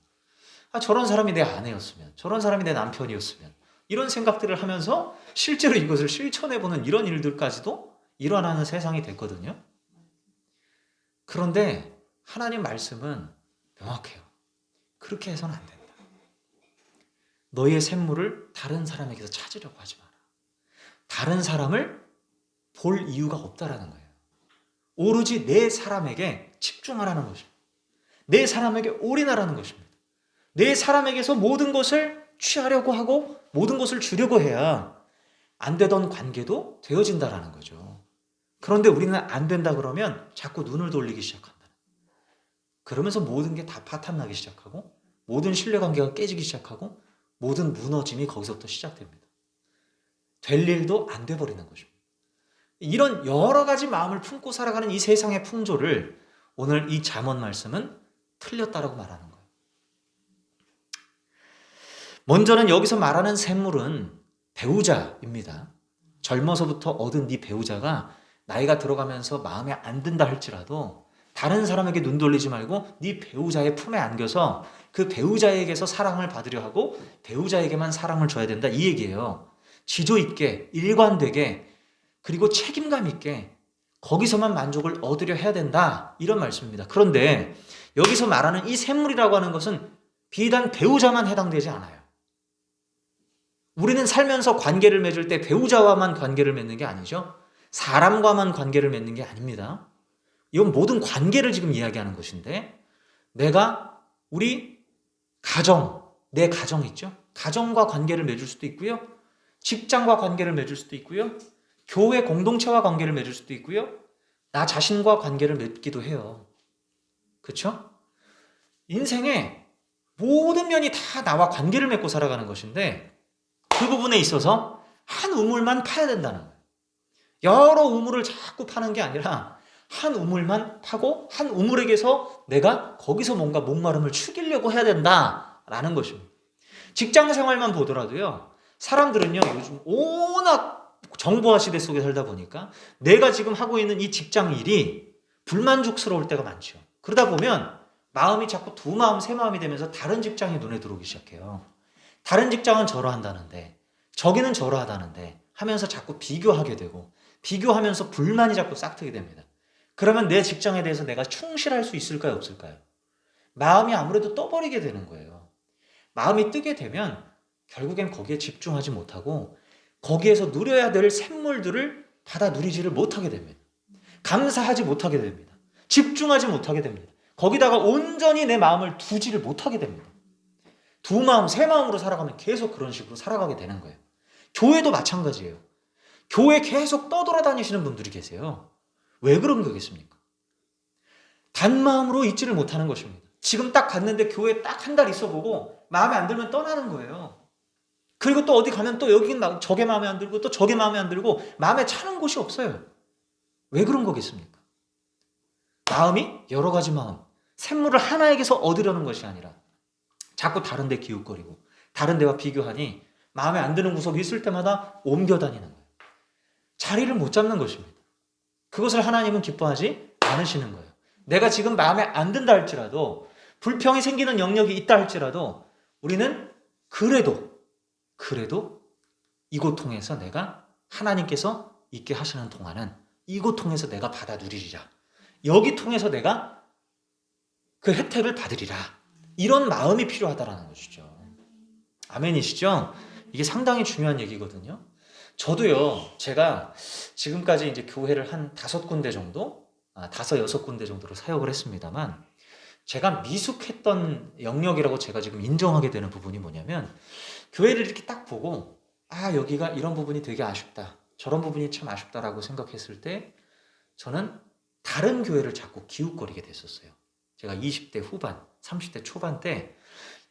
저런 사람이 내 아내였으면, 저런 사람이 내 남편이었으면, 이런 생각들을 하면서 실제로 이것을 실천해보는 이런 일들까지도 일어나는 세상이 됐거든요. 그런데 하나님 말씀은 명확해요. 그렇게 해서는 안 된다. 너의 샘물을 다른 사람에게서 찾으려고 하지 마라. 다른 사람을 볼 이유가 없다라는 거예요. 오로지 내 사람에게 집중하라는 것입니다. 내 사람에게 올인하라는 것입니다. 내 사람에게서 모든 것을 취하려고 하고 모든 것을 주려고 해야 안 되던 관계도 되어진다라는 거죠. 그런데 우리는 안 된다 그러면 자꾸 눈을 돌리기 시작한다. 그러면서 모든 게 다 파탄나기 시작하고 모든 신뢰관계가 깨지기 시작하고 모든 무너짐이 거기서부터 시작됩니다. 될 일도 안 돼버리는 것입니다. 이런 여러 가지 마음을 품고 살아가는 이 세상의 풍조를 오늘 이 잠언 말씀은 틀렸다라고 말하는 거예요. 먼저는 여기서 말하는 샘물은 배우자입니다. 젊어서부터 얻은 네 배우자가 나이가 들어가면서 마음에 안 든다 할지라도 다른 사람에게 눈 돌리지 말고 네 배우자의 품에 안겨서 그 배우자에게서 사랑을 받으려 하고 배우자에게만 사랑을 줘야 된다, 이 얘기예요. 지조 있게, 일관되게, 그리고 책임감 있게 거기서만 만족을 얻으려 해야 된다, 이런 말씀입니다. 그런데 여기서 말하는 이 샘물이라고 하는 것은 비단 배우자만 해당되지 않아요. 우리는 살면서 관계를 맺을 때 배우자와만 관계를 맺는 게 아니죠. 사람과만 관계를 맺는 게 아닙니다. 이건 모든 관계를 지금 이야기하는 것인데, 내가 우리 가정, 내 가정 있죠? 가정과 관계를 맺을 수도 있고요. 직장과 관계를 맺을 수도 있고요. 교회 공동체와 관계를 맺을 수도 있고요. 나 자신과 관계를 맺기도 해요. 그렇죠? 인생의 모든 면이 다 나와 관계를 맺고 살아가는 것인데, 그 부분에 있어서 한 우물만 파야 된다는 거예요. 여러 우물을 자꾸 파는 게 아니라 한 우물만 파고 한 우물에게서 내가 거기서 뭔가 목마름을 축이려고 해야 된다라는 것입니다. 직장 생활만 보더라도요, 사람들은요 요즘 워낙 정보화 시대 속에 살다 보니까 내가 지금 하고 있는 이 직장 일이 불만족스러울 때가 많죠. 그러다 보면 마음이 자꾸 두 마음 세 마음이 되면서 다른 직장이 눈에 들어오기 시작해요. 다른 직장은 저러한다는데 저기는 저러하다는데 하면서 자꾸 비교하게 되고, 비교하면서 불만이 자꾸 싹트게 됩니다. 그러면 내 직장에 대해서 내가 충실할 수 있을까요, 없을까요? 마음이 아무래도 떠버리게 되는 거예요. 마음이 뜨게 되면 결국엔 거기에 집중하지 못하고 거기에서 누려야 될 샘물들을 받아 누리지를 못하게 됩니다. 감사하지 못하게 됩니다. 집중하지 못하게 됩니다. 거기다가 온전히 내 마음을 두지를 못하게 됩니다. 두 마음, 세 마음으로 살아가면 계속 그런 식으로 살아가게 되는 거예요. 교회도 마찬가지예요. 교회 계속 떠돌아다니시는 분들이 계세요. 왜 그런 거겠습니까? 단마음으로 있지를 못하는 것입니다. 지금 딱 갔는데 교회 딱 한 달 있어보고 마음에 안 들면 떠나는 거예요. 그리고 또 어디 가면 또 여기 저게 마음에 안 들고 또 저게 마음에 안 들고 마음에 차는 곳이 없어요. 왜 그런 거겠습니까? 마음이 여러 가지 마음, 샘물을 하나에게서 얻으려는 것이 아니라 자꾸 다른 데 기웃거리고 다른 데와 비교하니 마음에 안 드는 구석이 있을 때마다 옮겨 다니는 거예요. 자리를 못 잡는 것입니다. 그것을 하나님은 기뻐하지 않으시는 거예요. 내가 지금 마음에 안 든다 할지라도, 불평이 생기는 영역이 있다 할지라도 우리는 그래도 이곳 통해서 내가 하나님께서 있게 하시는 동안은 이곳 통해서 내가 받아 누리리라. 여기 통해서 내가 그 혜택을 받으리라. 이런 마음이 필요하다라는 것이죠. 아멘이시죠? 이게 상당히 중요한 얘기거든요. 저도요, 제가 지금까지 이제 교회를 한 5군데 정도, 5, 6군데 정도로 사역을 했습니다만, 제가 미숙했던 영역이라고 제가 지금 인정하게 되는 부분이 뭐냐면, 교회를 이렇게 딱 보고, 여기가 이런 부분이 되게 아쉽다, 저런 부분이 참 아쉽다라고 생각했을 때, 저는 다른 교회를 자꾸 기웃거리게 됐었어요. 제가 20대 후반, 30대 초반 때,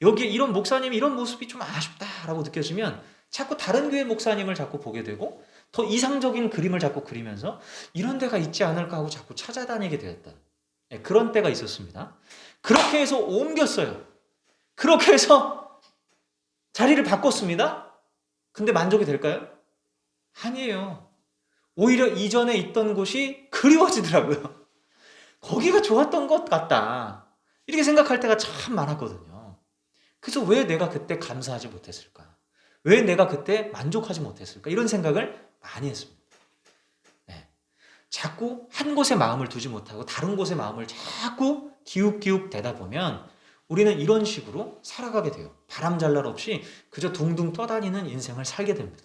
여기 이런 목사님이 이런 모습이 좀 아쉽다라고 느껴지면 자꾸 다른 교회 목사님을 자꾸 보게 되고 더 이상적인 그림을 자꾸 그리면서 이런 데가 있지 않을까 하고 자꾸 찾아다니게 되었다. 그런 때가 있었습니다. 그렇게 해서 옮겼어요. 그렇게 해서 자리를 바꿨습니다. 근데 만족이 될까요? 아니에요. 오히려 이전에 있던 곳이 그리워지더라고요. 거기가 좋았던 것 같다, 이렇게 생각할 때가 참 많았거든요. 그래서 왜 내가 그때 감사하지 못했을까? 왜 내가 그때 만족하지 못했을까? 이런 생각을 많이 했습니다. 네. 자꾸 한 곳에 마음을 두지 못하고 다른 곳에 마음을 자꾸 기웃기웃 대다 보면 우리는 이런 식으로 살아가게 돼요. 바람잘날 없이 그저 둥둥 떠다니는 인생을 살게 됩니다.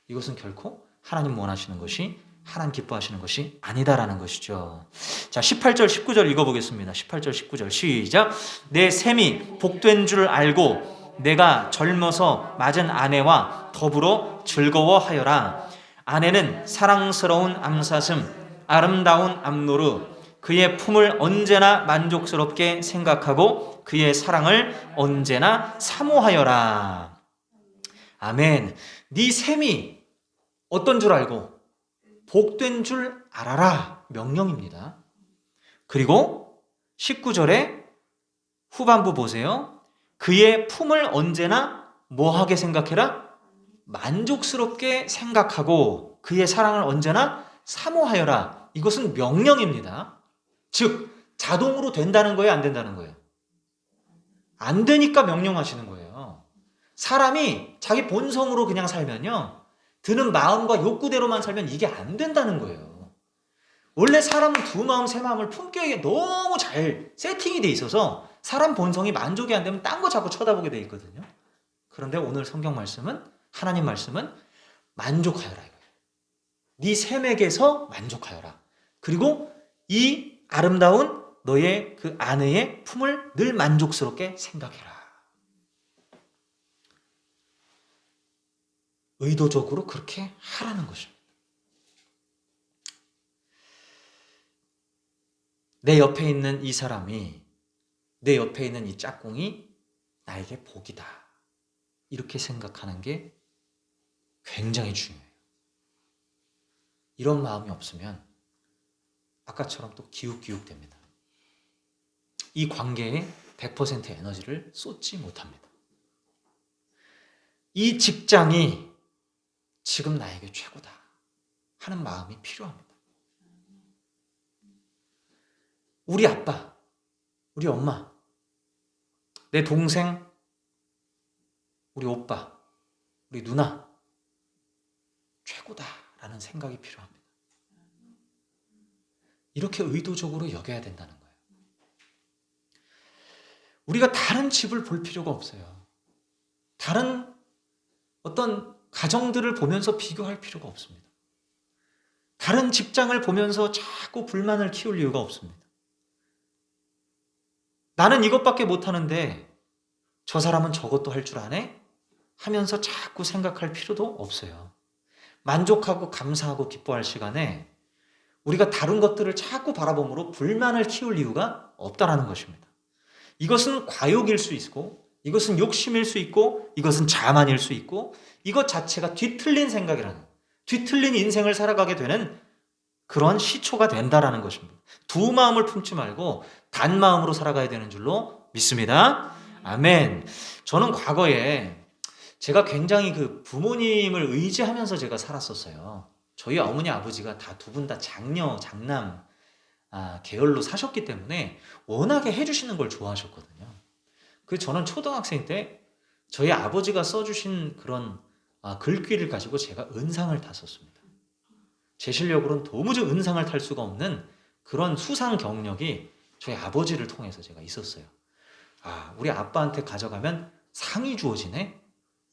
이것은 결코 하나님 원하시는 것이, 하나님 기뻐하시는 것이 아니다라는 것이죠. 자, 18절 19절 읽어보겠습니다. 18절 19절 시작. 내 셈이 복된 줄 알고 내가 젊어서 맞은 아내와 더불어 즐거워하여라. 아내는 사랑스러운 암사슴, 아름다운 암노루, 그의 품을 언제나 만족스럽게 생각하고 그의 사랑을 언제나 사모하여라. 아멘. 네 셈이 어떤 줄 알고 복된 줄 알아라, 명령입니다. 그리고 19절에 후반부 보세요. 그의 품을 언제나 뭐하게 생각해라? 만족스럽게 생각하고 그의 사랑을 언제나 사모하여라. 이것은 명령입니다. 즉 자동으로 된다는 거예요, 안 된다는 거예요? 안 되니까 명령하시는 거예요. 사람이 자기 본성으로 그냥 살면요, 드는 마음과 욕구대로만 살면 이게 안 된다는 거예요. 원래 사람은 두 마음, 세 마음을 품격에 너무 잘 세팅이 돼 있어서 사람 본성이 만족이 안 되면 딴 거 자꾸 쳐다보게 돼 있거든요. 그런데 오늘 성경 말씀은, 하나님 말씀은 만족하여라 이거예요. 네 샘에게서 만족하여라. 그리고 이 아름다운 너의 그 아내의 품을 늘 만족스럽게 생각해라. 의도적으로 그렇게 하라는 것입니다. 내 옆에 있는 이 사람이, 내 옆에 있는 이 짝꿍이 나에게 복이다. 이렇게 생각하는 게 굉장히 중요해요. 이런 마음이 없으면 아까처럼 또 기웃기웃됩니다. 이 관계에 100% 에너지를 쏟지 못합니다. 이 직장이 지금 나에게 최고다 하는 마음이 필요합니다. 우리 아빠, 우리 엄마, 내 동생, 우리 오빠, 우리 누나 최고다라는 생각이 필요합니다. 이렇게 의도적으로 여겨야 된다는 거예요. 우리가 다른 집을 볼 필요가 없어요. 다른 어떤 가정들을 보면서 비교할 필요가 없습니다. 다른 직장을 보면서 자꾸 불만을 키울 이유가 없습니다. 나는 이것밖에 못하는데 저 사람은 저것도 할 줄 아네? 하면서 자꾸 생각할 필요도 없어요. 만족하고 감사하고 기뻐할 시간에 우리가 다른 것들을 자꾸 바라봄으로 불만을 키울 이유가 없다라는 것입니다. 이것은 과욕일 수 있고, 이것은 욕심일 수 있고, 이것은 자만일 수 있고, 이것 자체가 뒤틀린 생각이라는, 뒤틀린 인생을 살아가게 되는 그런 시초가 된다라는 것입니다. 두 마음을 품지 말고 단 마음으로 살아가야 되는 줄로 믿습니다. 아멘. 저는 과거에 제가 굉장히 그 부모님을 의지하면서 제가 살았었어요. 저희 어머니 아버지가 다 두 분 다 장남 계열로 사셨기 때문에 워낙에 해주시는 걸 좋아하셨거든요. 그래서 저는 초등학생 때 저희 아버지가 써주신 그런 글귀를 가지고 제가 은상을 탔었습니다. 제 실력으로는 도무지 은상을 탈 수가 없는 그런 수상 경력이 저희 아버지를 통해서 제가 있었어요. 우리 아빠한테 가져가면 상이 주어지네?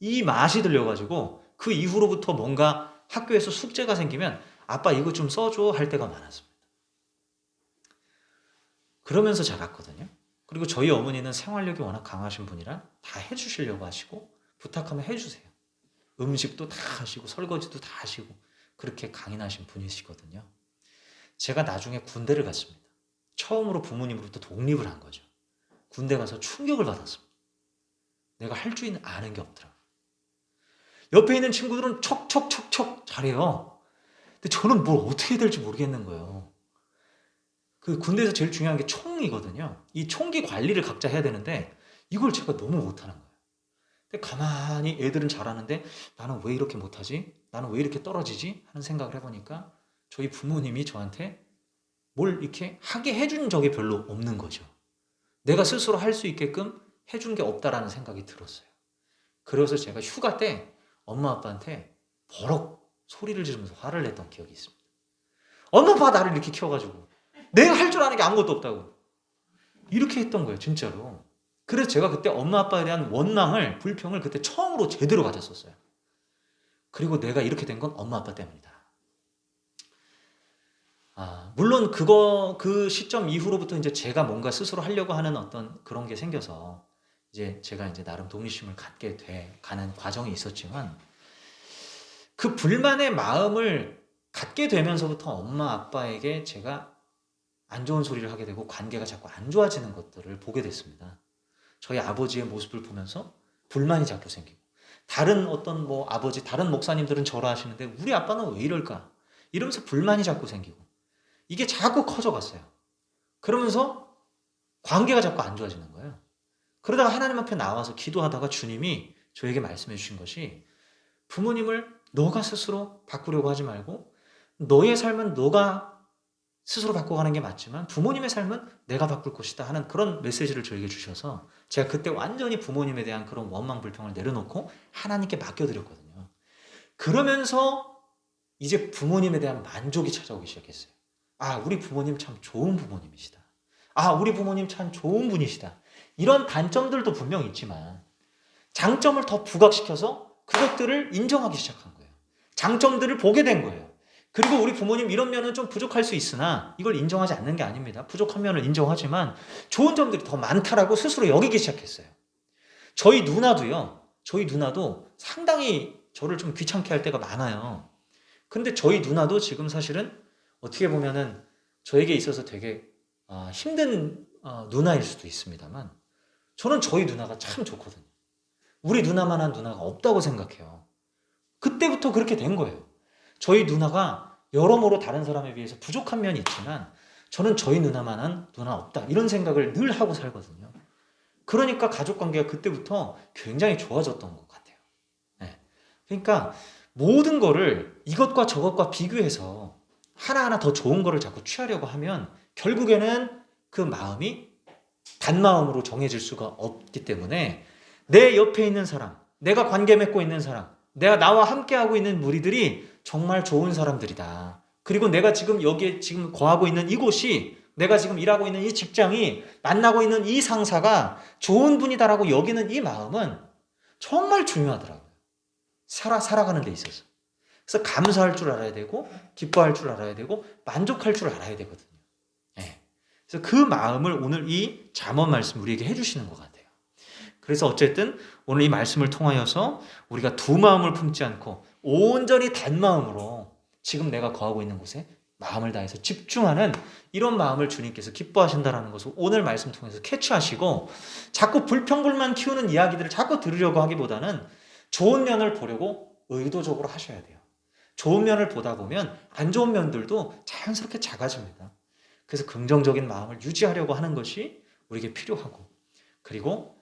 이 맛이 들려가지고 그 이후로부터 뭔가 학교에서 숙제가 생기면 아빠 이거 좀 써줘 할 때가 많았습니다. 그러면서 자랐거든요. 그리고 저희 어머니는 생활력이 워낙 강하신 분이라 다 해주시려고 하시고 부탁하면 해주세요. 음식도 다 하시고 설거지도 다 하시고 그렇게 강인하신 분이시거든요. 제가 나중에 군대를 갔습니다. 처음으로 부모님으로부터 독립을 한 거죠. 군대 가서 충격을 받았습니다. 내가 할 줄 아는 게 없더라고요. 옆에 있는 친구들은 척척척척 잘해요. 근데 저는 뭘 어떻게 해야 될지 모르겠는 거예요. 그 군대에서 제일 중요한 게 총이거든요. 이 총기 관리를 각자 해야 되는데 이걸 제가 너무 못하는 거예요. 근데 가만히 애들은 잘하는데 나는 왜 이렇게 못하지? 나는 왜 이렇게 떨어지지? 하는 생각을 해보니까 저희 부모님이 저한테 뭘 이렇게 하게 해준 적이 별로 없는 거죠. 내가 스스로 할 수 있게끔 해준 게 없다라는 생각이 들었어요. 그래서 제가 휴가 때 엄마 아빠한테 버럭 소리를 지르면서 화를 냈던 기억이 있습니다. 엄마 아빠가 나를 이렇게 키워가지고 내가 할 줄 아는 게 아무것도 없다고 이렇게 했던 거예요, 진짜로. 그래서 제가 그때 엄마 아빠에 대한 원망을, 불평을 그때 처음으로 제대로 가졌었어요. 그리고 내가 이렇게 된 건 엄마 아빠 때문이다. 물론 그 시점 이후로부터 이제 제가 뭔가 스스로 하려고 하는 어떤 그런 게 생겨서 이제 제가 이제 나름 독립심을 갖게 가는 과정이 있었지만 그 불만의 마음을 갖게 되면서부터 엄마 아빠에게 제가 안 좋은 소리를 하게 되고 관계가 자꾸 안 좋아지는 것들을 보게 됐습니다. 저희 아버지의 모습을 보면서 불만이 자꾸 생기고 다른 어떤 아버지, 다른 목사님들은 저러 하시는데 우리 아빠는 왜 이럴까? 이러면서 불만이 자꾸 생기고 이게 자꾸 커져갔어요. 그러면서 관계가 자꾸 안 좋아지는 거예요. 그러다가 하나님 앞에 나와서 기도하다가 주님이 저에게 말씀해 주신 것이 부모님을 너가 스스로 바꾸려고 하지 말고 너의 삶은 너가 스스로 바꿔가는 게 맞지만 부모님의 삶은 내가 바꿀 것이다 하는 그런 메시지를 저에게 주셔서 제가 그때 완전히 부모님에 대한 그런 원망 불평을 내려놓고 하나님께 맡겨드렸거든요. 그러면서 이제 부모님에 대한 만족이 찾아오기 시작했어요. 아, 우리 부모님 참 좋은 부모님이시다. 아, 우리 부모님 참 좋은 분이시다. 이런 단점들도 분명 있지만 장점을 더 부각시켜서 그것들을 인정하기 시작한 거예요. 장점들을 보게 된 거예요. 그리고 우리 부모님 이런 면은 좀 부족할 수 있으나 이걸 인정하지 않는 게 아닙니다. 부족한 면을 인정하지만 좋은 점들이 더 많다라고 스스로 여기기 시작했어요. 저희 누나도 상당히 저를 좀 귀찮게 할 때가 많아요. 근데 저희 누나도 지금 사실은 어떻게 보면은 저에게 있어서 되게 힘든 누나일 수도 있습니다만 저는 저희 누나가 참 좋거든요. 우리 누나만한 누나가 없다고 생각해요. 그때부터 그렇게 된 거예요. 저희 누나가 여러모로 다른 사람에 비해서 부족한 면이 있지만 저는 저희 누나만한 누나 없다 이런 생각을 늘 하고 살거든요. 그러니까 가족관계가 그때부터 굉장히 좋아졌던 것 같아요. 네. 그러니까 모든 거를 이것과 저것과 비교해서 하나하나 더 좋은 거를 자꾸 취하려고 하면 결국에는 그 마음이 단마음으로 정해질 수가 없기 때문에 내 옆에 있는 사람, 내가 관계 맺고 있는 사람, 내가 나와 함께하고 있는 무리들이 정말 좋은 사람들이다. 그리고 내가 지금 여기에 지금 거하고 있는 이곳이, 내가 지금 일하고 있는 이 직장이, 만나고 있는 이 상사가 좋은 분이다라고 여기는 이 마음은 정말 중요하더라고요. 살아가는 데 있어서. 그래서 감사할 줄 알아야 되고, 기뻐할 줄 알아야 되고, 만족할 줄 알아야 되거든요. 네. 그래서 그 마음을 오늘 이 잠언 말씀 우리에게 해주시는 것 같아요. 그래서 어쨌든 오늘 이 말씀을 통하여서 우리가 두 마음을 품지 않고 온전히 단마음으로 지금 내가 거하고 있는 곳에 마음을 다해서 집중하는 이런 마음을 주님께서 기뻐하신다는 것을 오늘 말씀 통해서 캐치하시고 자꾸 불평불만 키우는 이야기들을 자꾸 들으려고 하기보다는 좋은 면을 보려고 의도적으로 하셔야 돼요. 좋은 면을 보다 보면 안 좋은 면들도 자연스럽게 작아집니다. 그래서 긍정적인 마음을 유지하려고 하는 것이 우리에게 필요하고, 그리고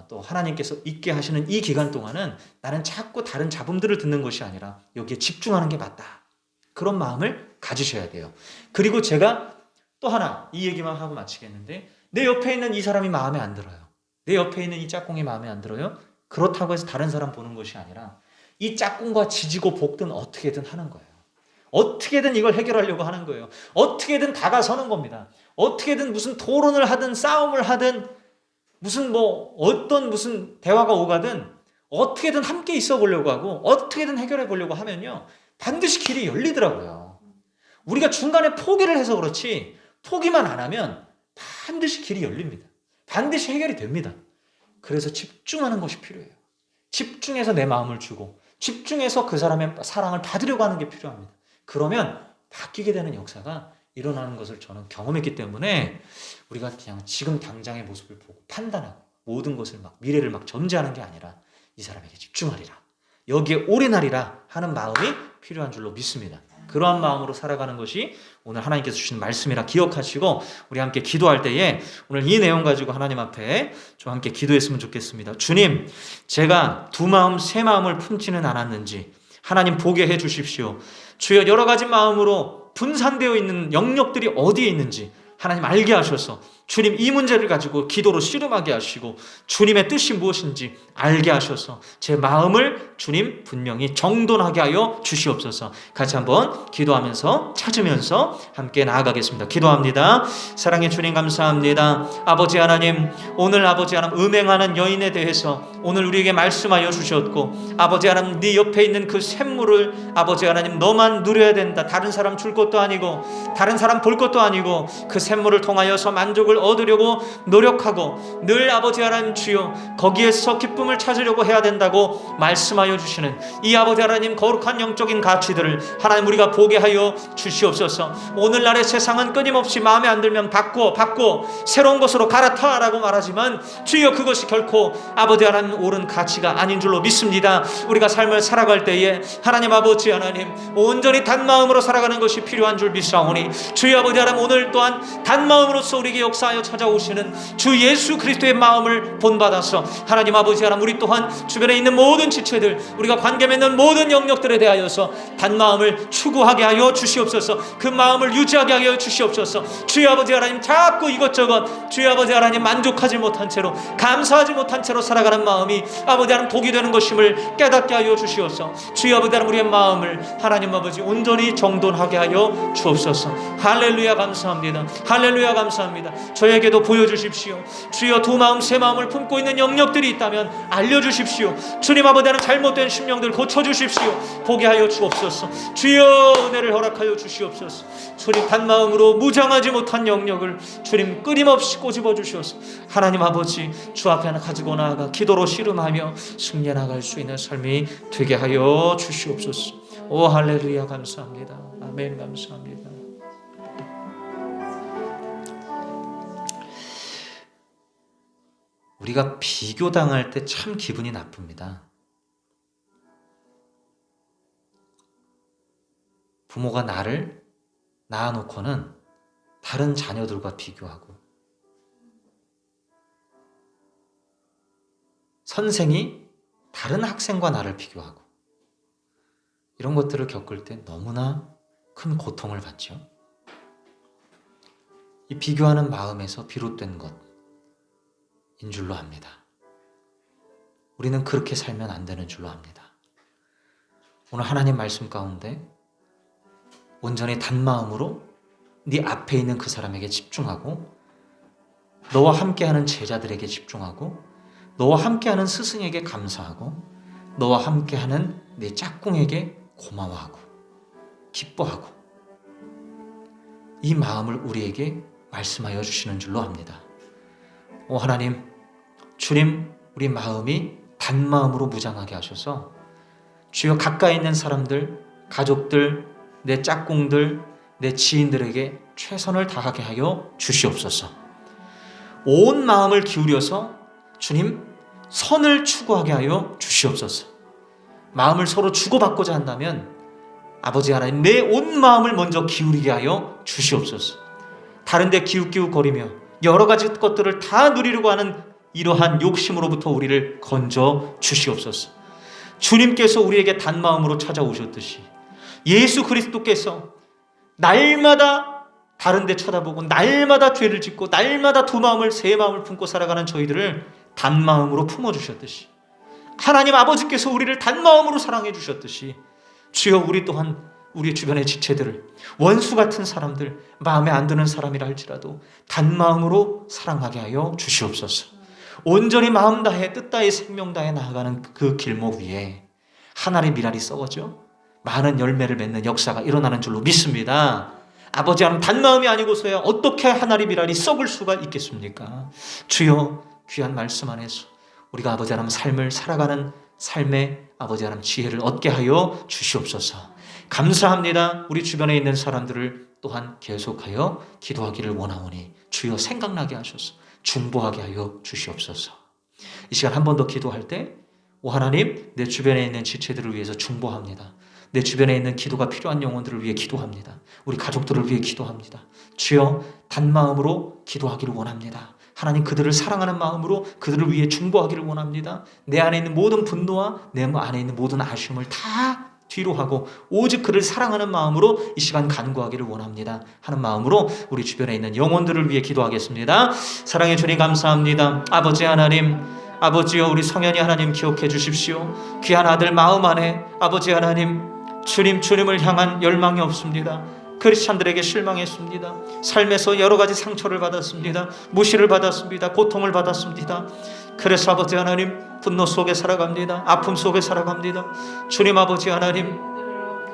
또 하나님께서 있게 하시는 이 기간 동안은 나는 자꾸 다른 잡음들을 듣는 것이 아니라 여기에 집중하는 게 맞다. 그런 마음을 가지셔야 돼요. 그리고 제가 또 하나 이 얘기만 하고 마치겠는데, 내 옆에 있는 이 사람이 마음에 안 들어요. 내 옆에 있는 이 짝꿍이 마음에 안 들어요. 그렇다고 해서 다른 사람 보는 것이 아니라 이 짝꿍과 지지고 볶든 어떻게든 하는 거예요. 어떻게든 이걸 해결하려고 하는 거예요. 어떻게든 다가서는 겁니다. 어떻게든 무슨 토론을 하든 싸움을 하든 무슨 무슨 대화가 오가든 어떻게든 함께 있어 보려고 하고 어떻게든 해결해 보려고 하면요, 반드시 길이 열리더라고요. 우리가 중간에 포기를 해서 그렇지, 포기만 안 하면 반드시 길이 열립니다. 반드시 해결이 됩니다. 그래서 집중하는 것이 필요해요. 집중해서 내 마음을 주고 집중해서 그 사람의 사랑을 받으려고 하는 게 필요합니다. 그러면 바뀌게 되는 역사가 일어나는 것을 저는 경험했기 때문에 우리가 그냥 지금 당장의 모습을 보고 판단하고 모든 것을 미래를 전제하는 게 아니라 이 사람에게 집중하리라, 여기에 올인하리라 하는 마음이 필요한 줄로 믿습니다. 그러한 마음으로 살아가는 것이 오늘 하나님께서 주신 말씀이라 기억하시고 우리 함께 기도할 때에 오늘 이 내용 가지고 하나님 앞에 좀 함께 기도했으면 좋겠습니다. 주님, 제가 두 마음 세 마음을 품지는 않았는지 하나님 보게 해 주십시오. 주여, 여러 가지 마음으로 분산되어 있는 영역들이 어디에 있는지 하나님 알게 하셔서 주님 이 문제를 가지고 기도로 씨름하게 하시고 주님의 뜻이 무엇인지 알게 하셔서 제 마음을 주님 분명히 정돈하게 하여 주시옵소서. 같이 한번 기도하면서 찾으면서 함께 나아가겠습니다. 기도합니다. 사랑의 주님, 감사합니다. 아버지 하나님, 오늘 아버지 하나님 음행하는 여인에 대해서 오늘 우리에게 말씀하여 주셨고, 아버지 하나님 네 옆에 있는 그 샘물을 아버지 하나님 너만 누려야 된다, 다른 사람 줄 것도 아니고 다른 사람 볼 것도 아니고 그 샘물을 통하여서 만족을 얻으려고 노력하고 늘 아버지 하나님 주여 거기에서 기쁨을 찾으려고 해야 된다고 말씀하여 주시는 이 아버지 하나님 거룩한 영적인 가치들을 하나님 우리가 보게 하여 주시옵소서. 오늘날의 세상은 끊임없이 마음에 안 들면 바꿔 새로운 것으로 갈아타라고 말하지만 주여 그것이 결코 아버지 하나님 옳은 가치가 아닌 줄로 믿습니다. 우리가 삶을 살아갈 때에 하나님 아버지 하나님 온전히 단마음으로 살아가는 것이 필요한 줄 믿사오니 주여 아버지 하나님 오늘 또한 단마음으로서 우리에게 역사하여 찾아오시는 주 예수 그리스도의 마음을 본받아서 하나님 아버지 하나님, 우리 또한 주변에 있는 모든 지체들, 우리가 관계 맺는 모든 영역들에 대하여서 단마음을 추구하게 하여 주시옵소서. 그 마음을 유지하게 하여 주시옵소서. 주여 아버지 하나님, 자꾸 이것저것 주여 아버지 하나님 만족하지 못한 채로, 감사하지 못한 채로 살아가는 마음이 아버지 하나님 복이 되는 것임을 깨닫게 하여 주시옵소서. 주여 아버지 하나님, 우리의 마음을 하나님 아버지 온전히 정돈하게 하여 주옵소서. 할렐루야, 감사합니다. 할렐루야, 감사합니다. 저에게도 보여주십시오. 주여, 두 마음 세 마음을 품고 있는 영역들이 있다면 알려주십시오. 주님 아버지 하나님, 잘못된 심령들 고쳐주십시오. 보게 하여 주옵소서. 주여, 은혜를 허락하여 주시옵소서. 주님, 단마음으로 무장하지 못한 영역을 주님 끊임없이 꼬집어 주시옵소서. 하나님 아버지, 주 앞에 가지고 나아가 기도로 씨름하며 승리해 나갈 수 있는 삶이 되게 하여 주시옵소서. 오 할렐루야, 감사합니다. 아멘, 감사합니다. 우리가 비교당할 때 참 기분이 나쁩니다. 부모가 나를 낳아놓고는 다른 자녀들과 비교하고, 선생이 다른 학생과 나를 비교하고, 이런 것들을 겪을 때 너무나 큰 고통을 받죠. 이 비교하는 마음에서 비롯된 것인 줄로 압니다. 우리는 그렇게 살면 안 되는 줄로 압니다. 오늘 하나님 말씀 가운데 온전히 단마음으로 네 앞에 있는 그 사람에게 집중하고, 너와 함께하는 제자들에게 집중하고, 너와 함께하는 스승에게 감사하고, 너와 함께하는 네 짝꿍에게 고마워하고 기뻐하고, 이 마음을 우리에게 말씀하여 주시는 줄로 압니다. 오 하나님, 주님, 우리 마음이 단마음으로 무장하게 하셔서 주여 가까이 있는 사람들, 가족들, 내 짝꿍들, 내 지인들에게 최선을 다하게 하여 주시옵소서. 온 마음을 기울여서 주님 선을 추구하게 하여 주시옵소서. 마음을 서로 주고받고자 한다면 아버지 하나님, 내 온 마음을 먼저 기울이게 하여 주시옵소서. 다른 데 기웃기웃거리며 여러 가지 것들을 다 누리려고 하는 이러한 욕심으로부터 우리를 건져 주시옵소서. 주님께서 우리에게 단마음으로 찾아오셨듯이 예수 그리스도께서 날마다 다른 데 쳐다보고 날마다 죄를 짓고 날마다 두 마음을 세 마음을 품고 살아가는 저희들을 단마음으로 품어주셨듯이, 하나님 아버지께서 우리를 단마음으로 사랑해 주셨듯이 주여, 우리 또한 우리 주변의 지체들을, 원수 같은 사람들, 마음에 안 드는 사람이라 할지라도 단마음으로 사랑하게 하여 주시옵소서. 온전히 마음 다해 뜻 다해 생명 다해 나아가는 그 길목 위에 하나의 미랄이 썩어져 많은 열매를 맺는 역사가 일어나는 줄로 믿습니다. 아버지 하나님, 단마음이 아니고서야 어떻게 하나의 미랄이 썩을 수가 있겠습니까? 주여, 귀한 말씀 안에서 우리가 아버지 하나님 삶을 살아가는 삶의 아버지 하나님 지혜를 얻게 하여 주시옵소서. 감사합니다. 우리 주변에 있는 사람들을 또한 계속하여 기도하기를 원하오니 주여 생각나게 하셔서 중보하게 하여 주시옵소서. 이 시간 한 번 더 기도할 때, 오 하나님, 내 주변에 있는 지체들을 위해서 중보합니다. 내 주변에 있는 기도가 필요한 영혼들을 위해 기도합니다. 우리 가족들을 위해 기도합니다. 주여, 단마음으로 기도하기를 원합니다. 하나님, 그들을 사랑하는 마음으로 그들을 위해 중보하기를 원합니다. 내 안에 있는 모든 분노와 내 안에 있는 모든 아쉬움을 다 뒤로 하고 오직 그를 사랑하는 마음으로 이 시간 간구하기를 원합니다 하는 마음으로 우리 주변에 있는 영혼들을 위해 기도하겠습니다. 사랑해 주님, 감사합니다. 아버지 하나님, 아버지여, 우리 성현이 하나님 기억해 주십시오. 귀한 아들 마음 안에 아버지 하나님, 주님을 향한 열망이 없습니다. 크리스찬들에게 실망했습니다. 삶에서 여러 가지 상처를 받았습니다. 무시를 받았습니다. 고통을 받았습니다. 그래서 아버지 하나님, 분노 속에 살아갑니다. 아픔 속에 살아갑니다. 주님 아버지 하나님,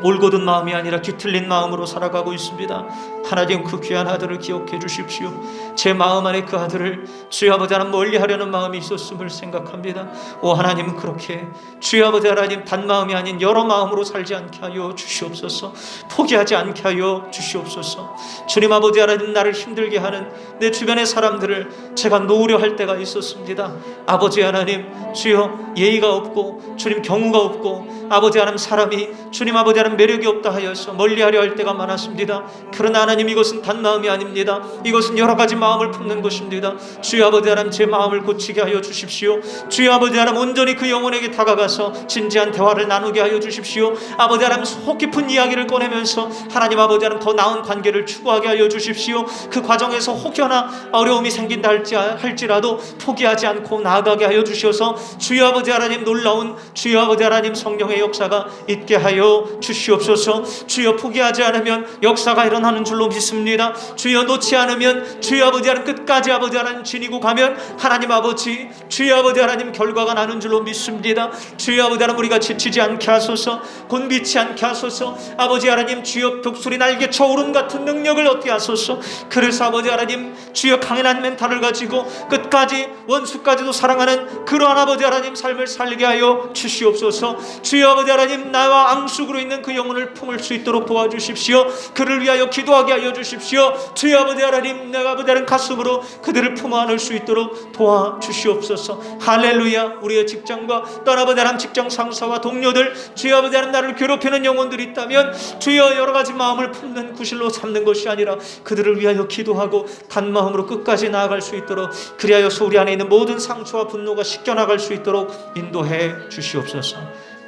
올곧은 마음이 아니라 뒤틀린 마음으로 살아가고 있습니다. 하나님, 그 귀한 아들을 기억해 주십시오. 제 마음 안에 그 아들을 주여 아버지 하나님 멀리 하려는 마음이 있었음을 생각합니다. 오 하나님은 그렇게 주여 아버지 하나님 단마음이 아닌 여러 마음으로 살지 않게 하여 주시옵소서. 포기하지 않게 하여 주시옵소서. 주님 아버지 하나님, 나를 힘들게 하는 내 주변의 사람들을 제가 놓으려 할 때가 있었습니다. 아버지 하나님, 주여 예의가 없고 주님 경우가 없고 아버지 하나님 사람이 주님 아버지 하나님 대한 매력이 없다 하여서 멀리하려 할 때가 많았습니다. 그러나 하나님, 이것은 단마음이 아닙니다. 이것은 여러 가지 마음을 품는 것입니다. 주여 아버지 하나님, 제 마음을 고치게 하여 주십시오. 주여 아버지 하나님, 온전히 그 영혼에게 다가가서 진지한 대화를 나누게 하여 주십시오. 아버지 하나님, 속 깊은 이야기를 꺼내면서 하나님 아버지 하나님, 더 나은 관계를 추구하게 하여 주십시오. 그 과정에서 혹여나 어려움이 생긴다 할지라도 포기하지 않고 나아가게 하여 주셔서 주여 아버지 하나님, 놀라운 주여 아버지 하나님 성령의 역사가 있게 하여 주시옵소서. 주여 포기하지 않으면 역사가 일어나는 줄로 믿습니다. 주여 놓지 않으면 주여 아버지 하나님 끝까지 아버지 하나님 지니고 가면 하나님 아버지 주여 아버지 하나님 결과가 나는 줄로 믿습니다. 주여 아버지 하나님, 우리가 지치지 않게 하소서. 곤비치 않게 하소서. 아버지 하나님, 주여 독수리 날개 저울음 같은 능력을 얻게 하소서. 그래서 아버지 하나님, 주여 강인한 멘탈을 가지고 끝까지 원수까지도 사랑하는 그러한 아버지 하나님 삶을 살게 하여 주시옵소서. 주여 아버지 하나님, 나와 앙숙으로 있는 그 영혼을 품을 수 있도록 도와주십시오. 그를 위하여 기도하게 하여 주십시오. 주여 아버지 하나님, 내가 아버지 하나님 가슴으로 그들을 품어 안을 수 있도록 도와주시옵소서. 할렐루야. 우리의 직장과 또 아버지 하나님 직장 상사와 동료들, 주여 아버지 하나님, 나를 괴롭히는 영혼들이 있다면 주여 여러 가지 마음을 품는 구실로 삼는 것이 아니라 그들을 위하여 기도하고 단마음으로 끝까지 나아갈 수 있도록, 그리하여서 우리 안에 있는 모든 상처와 분노가 씻겨나갈 수 있도록 인도해 주시옵소서.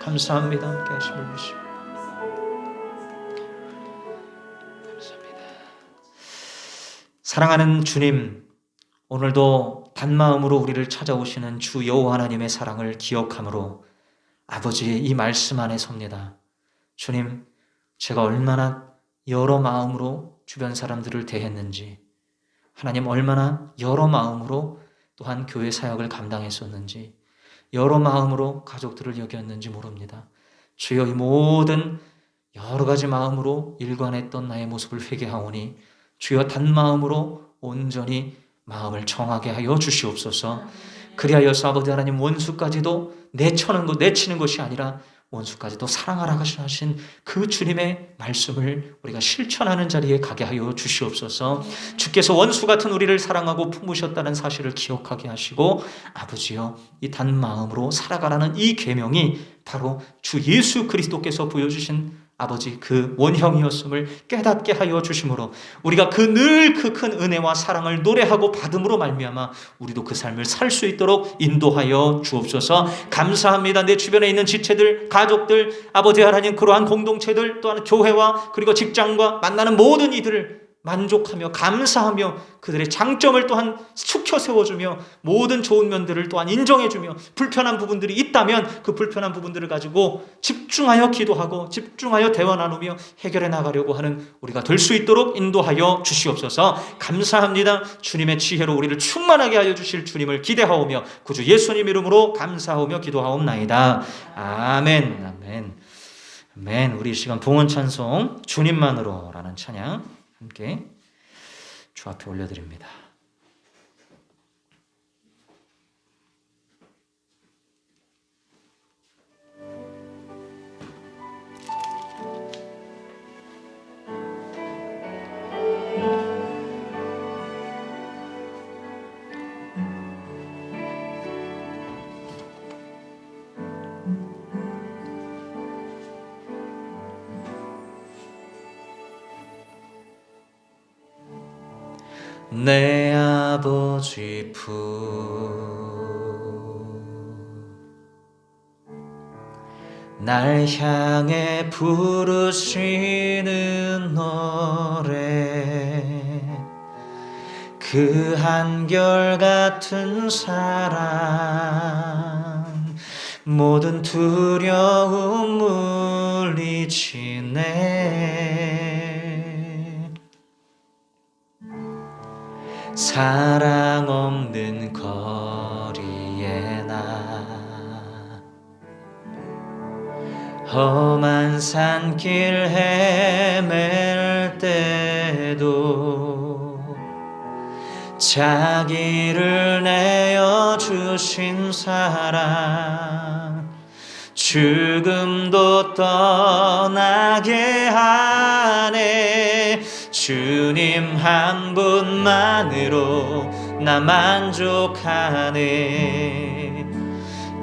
감사합니다. 함께 하심을 주시옵소서. 감사합니다. 사랑하는 주님, 오늘도 단마음으로 우리를 찾아오시는 주 여호와 하나님의 사랑을 기억함으로 아버지의 이 말씀 안에 섭니다. 주님, 제가 얼마나 여러 마음으로 주변 사람들을 대했는지, 하나님 얼마나 여러 마음으로 또한 교회 사역을 감당했었는지, 여러 마음으로 가족들을 여겼는지 모릅니다. 주여, 이 모든 여러 가지 마음으로 일관했던 나의 모습을 회개하오니 주여 단마음으로 온전히 마음을 정하게 하여 주시옵소서. 그리하여서 아버지 하나님, 원수까지도 내치는 것이 아니라 원수까지도 사랑하라 하신 그 주님의 말씀을 우리가 실천하는 자리에 가게 하여 주시옵소서. 주께서 원수 같은 우리를 사랑하고 품으셨다는 사실을 기억하게 하시고, 아버지여, 이 단마음으로 살아가라는 이 계명이 바로 주 예수 그리스도께서 보여주신 아버지 그 원형이었음을 깨닫게 하여 주심으로 우리가 그 늘 그 큰 은혜와 사랑을 노래하고 받음으로 말미암아 우리도 그 삶을 살 수 있도록 인도하여 주옵소서. 감사합니다. 내 주변에 있는 지체들, 가족들, 아버지 하나님, 그러한 공동체들, 또한 교회와 그리고 직장과 만나는 모든 이들을 만족하며 감사하며 그들의 장점을 또한 축혀 세워주며 모든 좋은 면들을 또한 인정해주며, 불편한 부분들이 있다면 그 불편한 부분들을 가지고 집중하여 기도하고 집중하여 대화 나누며 해결해 나가려고 하는 우리가 될 수 있도록 인도하여 주시옵소서. 감사합니다. 주님의 지혜로 우리를 충만하게 하여 주실 주님을 기대하오며 구주 예수님 이름으로 감사하오며 기도하옵나이다. 아멘. 아멘. 아멘. 우리 이 시간 봉헌 찬송 주님만으로라는 찬양 함께 주 앞에 올려드립니다. 내 아버지 품 날 향해 부르시는 노래, 그 한결같은 사랑 모든 두려움 물리치네. 사랑 없는 거리에 나 험한 산길 헤맬 때도 자기를 내어주신 사랑 죽음도 떠나게 하네. 주님 한 분만으로 나 만족하네.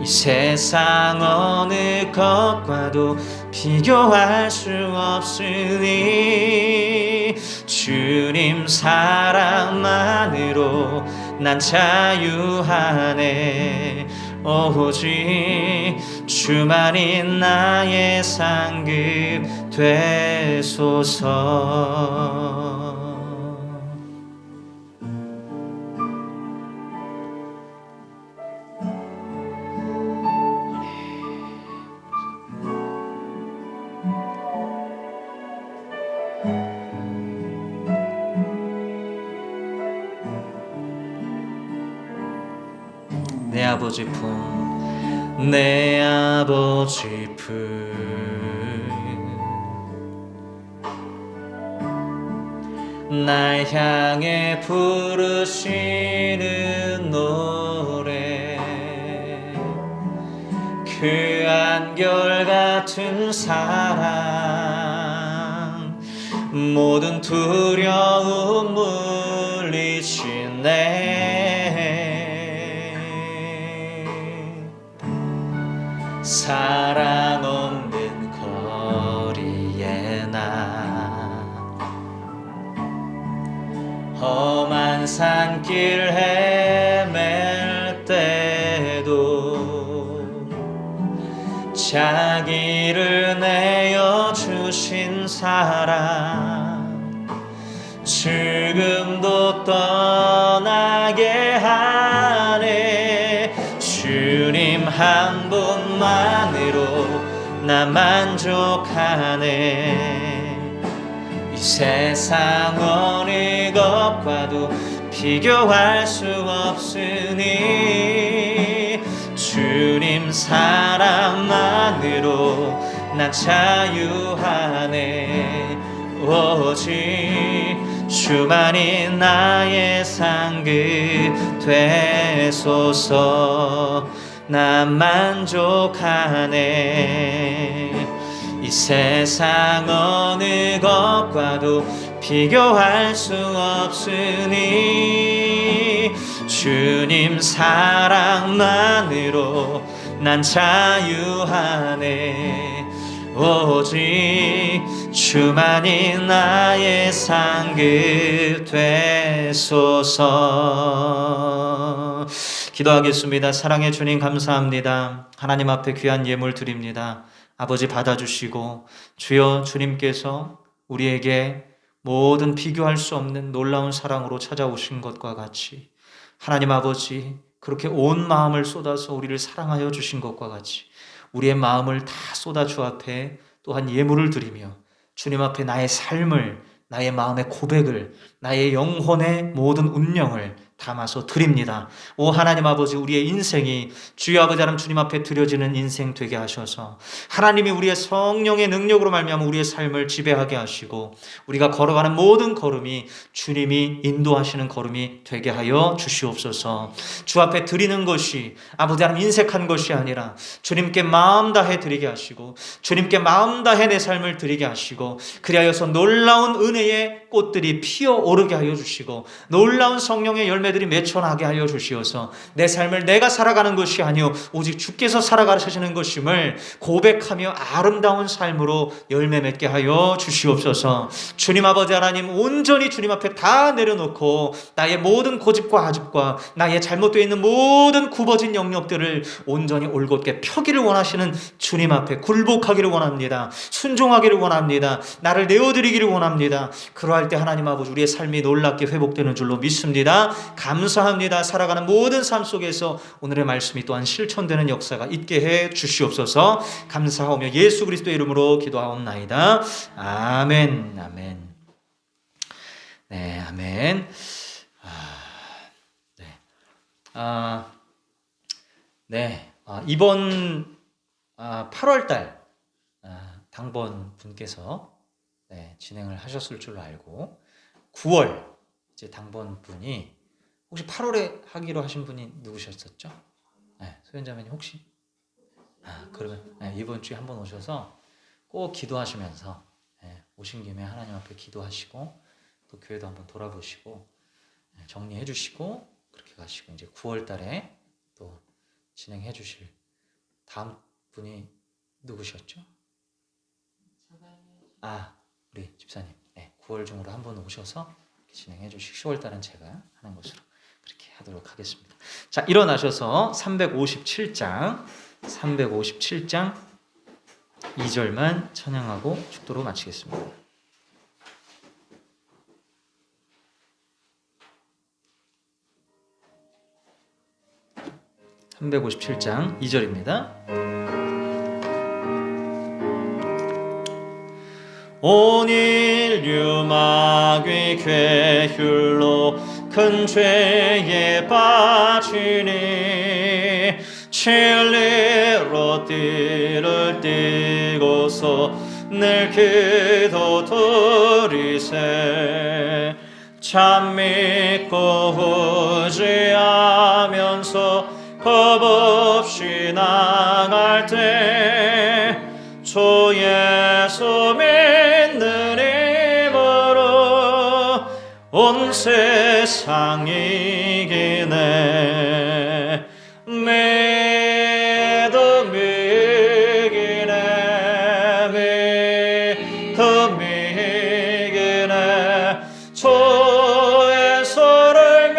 이 세상 어느 것과도 비교할 수 없으니 주님 사랑만으로 난 자유하네. 오직 주만이 나의 상급 되소서. 내 아버지 품, 내 아버지 품, 날 향해 부르시는 노래, 그 한결같은 사랑, 모든 두려움 물리치네. 사랑 없는 거리에 나 험한 산길 헤맬 때도 자기를 내어주신 사랑 지금도 떠나게 하네. 주님 한 분만으로 나 만족하네. 이 세상 어느 것과도 비교할 수 없으니 주님 사랑만으로 난 자유하네. 오직 주만이 나의 상급 되소서. 난 만족하네. 이 세상 어느 것과도 비교할 수 없으니 주님 사랑만으로 난 자유하네. 오직 주만이 나의 상급 되소서. 기도하겠습니다. 사랑의 주님 감사합니다. 하나님 앞에 귀한 예물 드립니다. 아버지 받아주시고 주여 주님께서 우리에게 모든 비교할 수 없는 놀라운 사랑으로 찾아오신 것과 같이 하나님 아버지 그렇게 온 마음을 쏟아서 우리를 사랑하여 주신 것과 같이 우리의 마음을 다 쏟아 주 앞에 또한 예물을 드리며 주님 앞에 나의 삶을, 나의 마음의 고백을, 나의 영혼의 모든 운명을 담아서 드립니다. 오 하나님 아버지, 우리의 인생이 주여 아버지 하나님 주님 앞에 드려지는 인생 되게 하셔서 하나님이 우리의 성령의 능력으로 말미암아 우리의 삶을 지배하게 하시고 우리가 걸어가는 모든 걸음이 주님이 인도하시는 걸음이 되게 하여 주시옵소서. 주 앞에 드리는 것이 아버지 하나님 인색한 것이 아니라 주님께 마음 다해 드리게 하시고 주님께 마음 다해 내 삶을 드리게 하시고 그리하여서 놀라운 은혜의 꽃들이 피어오르게 하여 주시고 놀라운 성령의 열매들이 맺혀나게 하여 주시어서 내 삶을 내가 살아가는 것이 아니요 오직 주께서 살아가시는 것임을 고백하며 아름다운 삶으로 열매 맺게 하여 주시옵소서. 주님 아버지 하나님 온전히 주님 앞에 다 내려놓고 나의 모든 고집과 아집과 나의 잘못되어 있는 모든 굽어진 영역들을 온전히 올곧게 펴기를 원하시는 주님 앞에 굴복하기를 원합니다. 순종하기를 원합니다. 나를 내어드리기를 원합니다. 그러할 때 하나님 아버지 우리의 삶이 놀랍게 회복되는 줄로 믿습니다. 감사합니다. 살아가는 모든 삶 속에서 오늘의 말씀이 또한 실천되는 역사가 있게 해 주시옵소서. 감사하며 예수 그리스도의 이름으로 기도하옵나이다. 아멘. 아멘. 네, 아멘. 이번 8월달 당번 분께서 진행을 하셨을 줄로 알고 9월 이제 당번 분이 혹시 8월에 하기로 하신 분이 누구셨었죠? 소연자매님 혹시? 그러면 이번 주에 한번 오셔서 꼭 기도하시면서 오신 김에 하나님 앞에 기도하시고 또 교회도 한번 돌아보시고 정리해 주시고 그렇게 가시고 이제 9월 달에 또 진행해 주실 다음 분이 누구셨죠? 우리 집사님. 네, 9월 중으로 한 번 오셔서 진행해 주시고 10월 달은 제가 하는 것으로 그렇게 하도록 하겠습니다. 자, 일어나셔서 357장 2절만 찬양하고 축도로 마치겠습니다. 357장 2절입니다. 온 인류 마귀 괴휼로 큰 죄에 빠지니 진리로 띠를 띠고서 늘 기도 드리세 참 믿고 의지하면서 겁없이 나갈 때 주 예수 믿는 힘으로 온 세상 이기네 믿음 이기네 주 예수를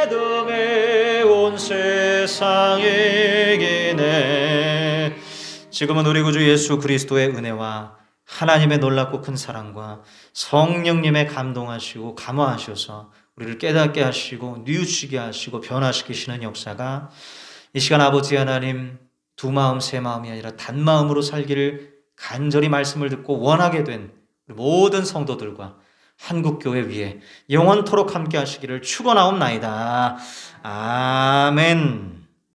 믿음이 온 세상 이기네. 지금은 우리 구주 예수 그리스도의 은혜와 하나님의 놀랍고 큰 사랑과 성령님의 감동하시고 감화하셔서 우리를 깨닫게 하시고 뉘우치게 하시고 변화시키시는 역사가 이 시간 아버지 하나님 두 마음 세 마음이 아니라 단 마음으로 살기를 간절히 말씀을 듣고 원하게 된 우리 모든 성도들과 한국교회 위에 영원토록 함께 하시기를 축원하옵나이다. 아멘.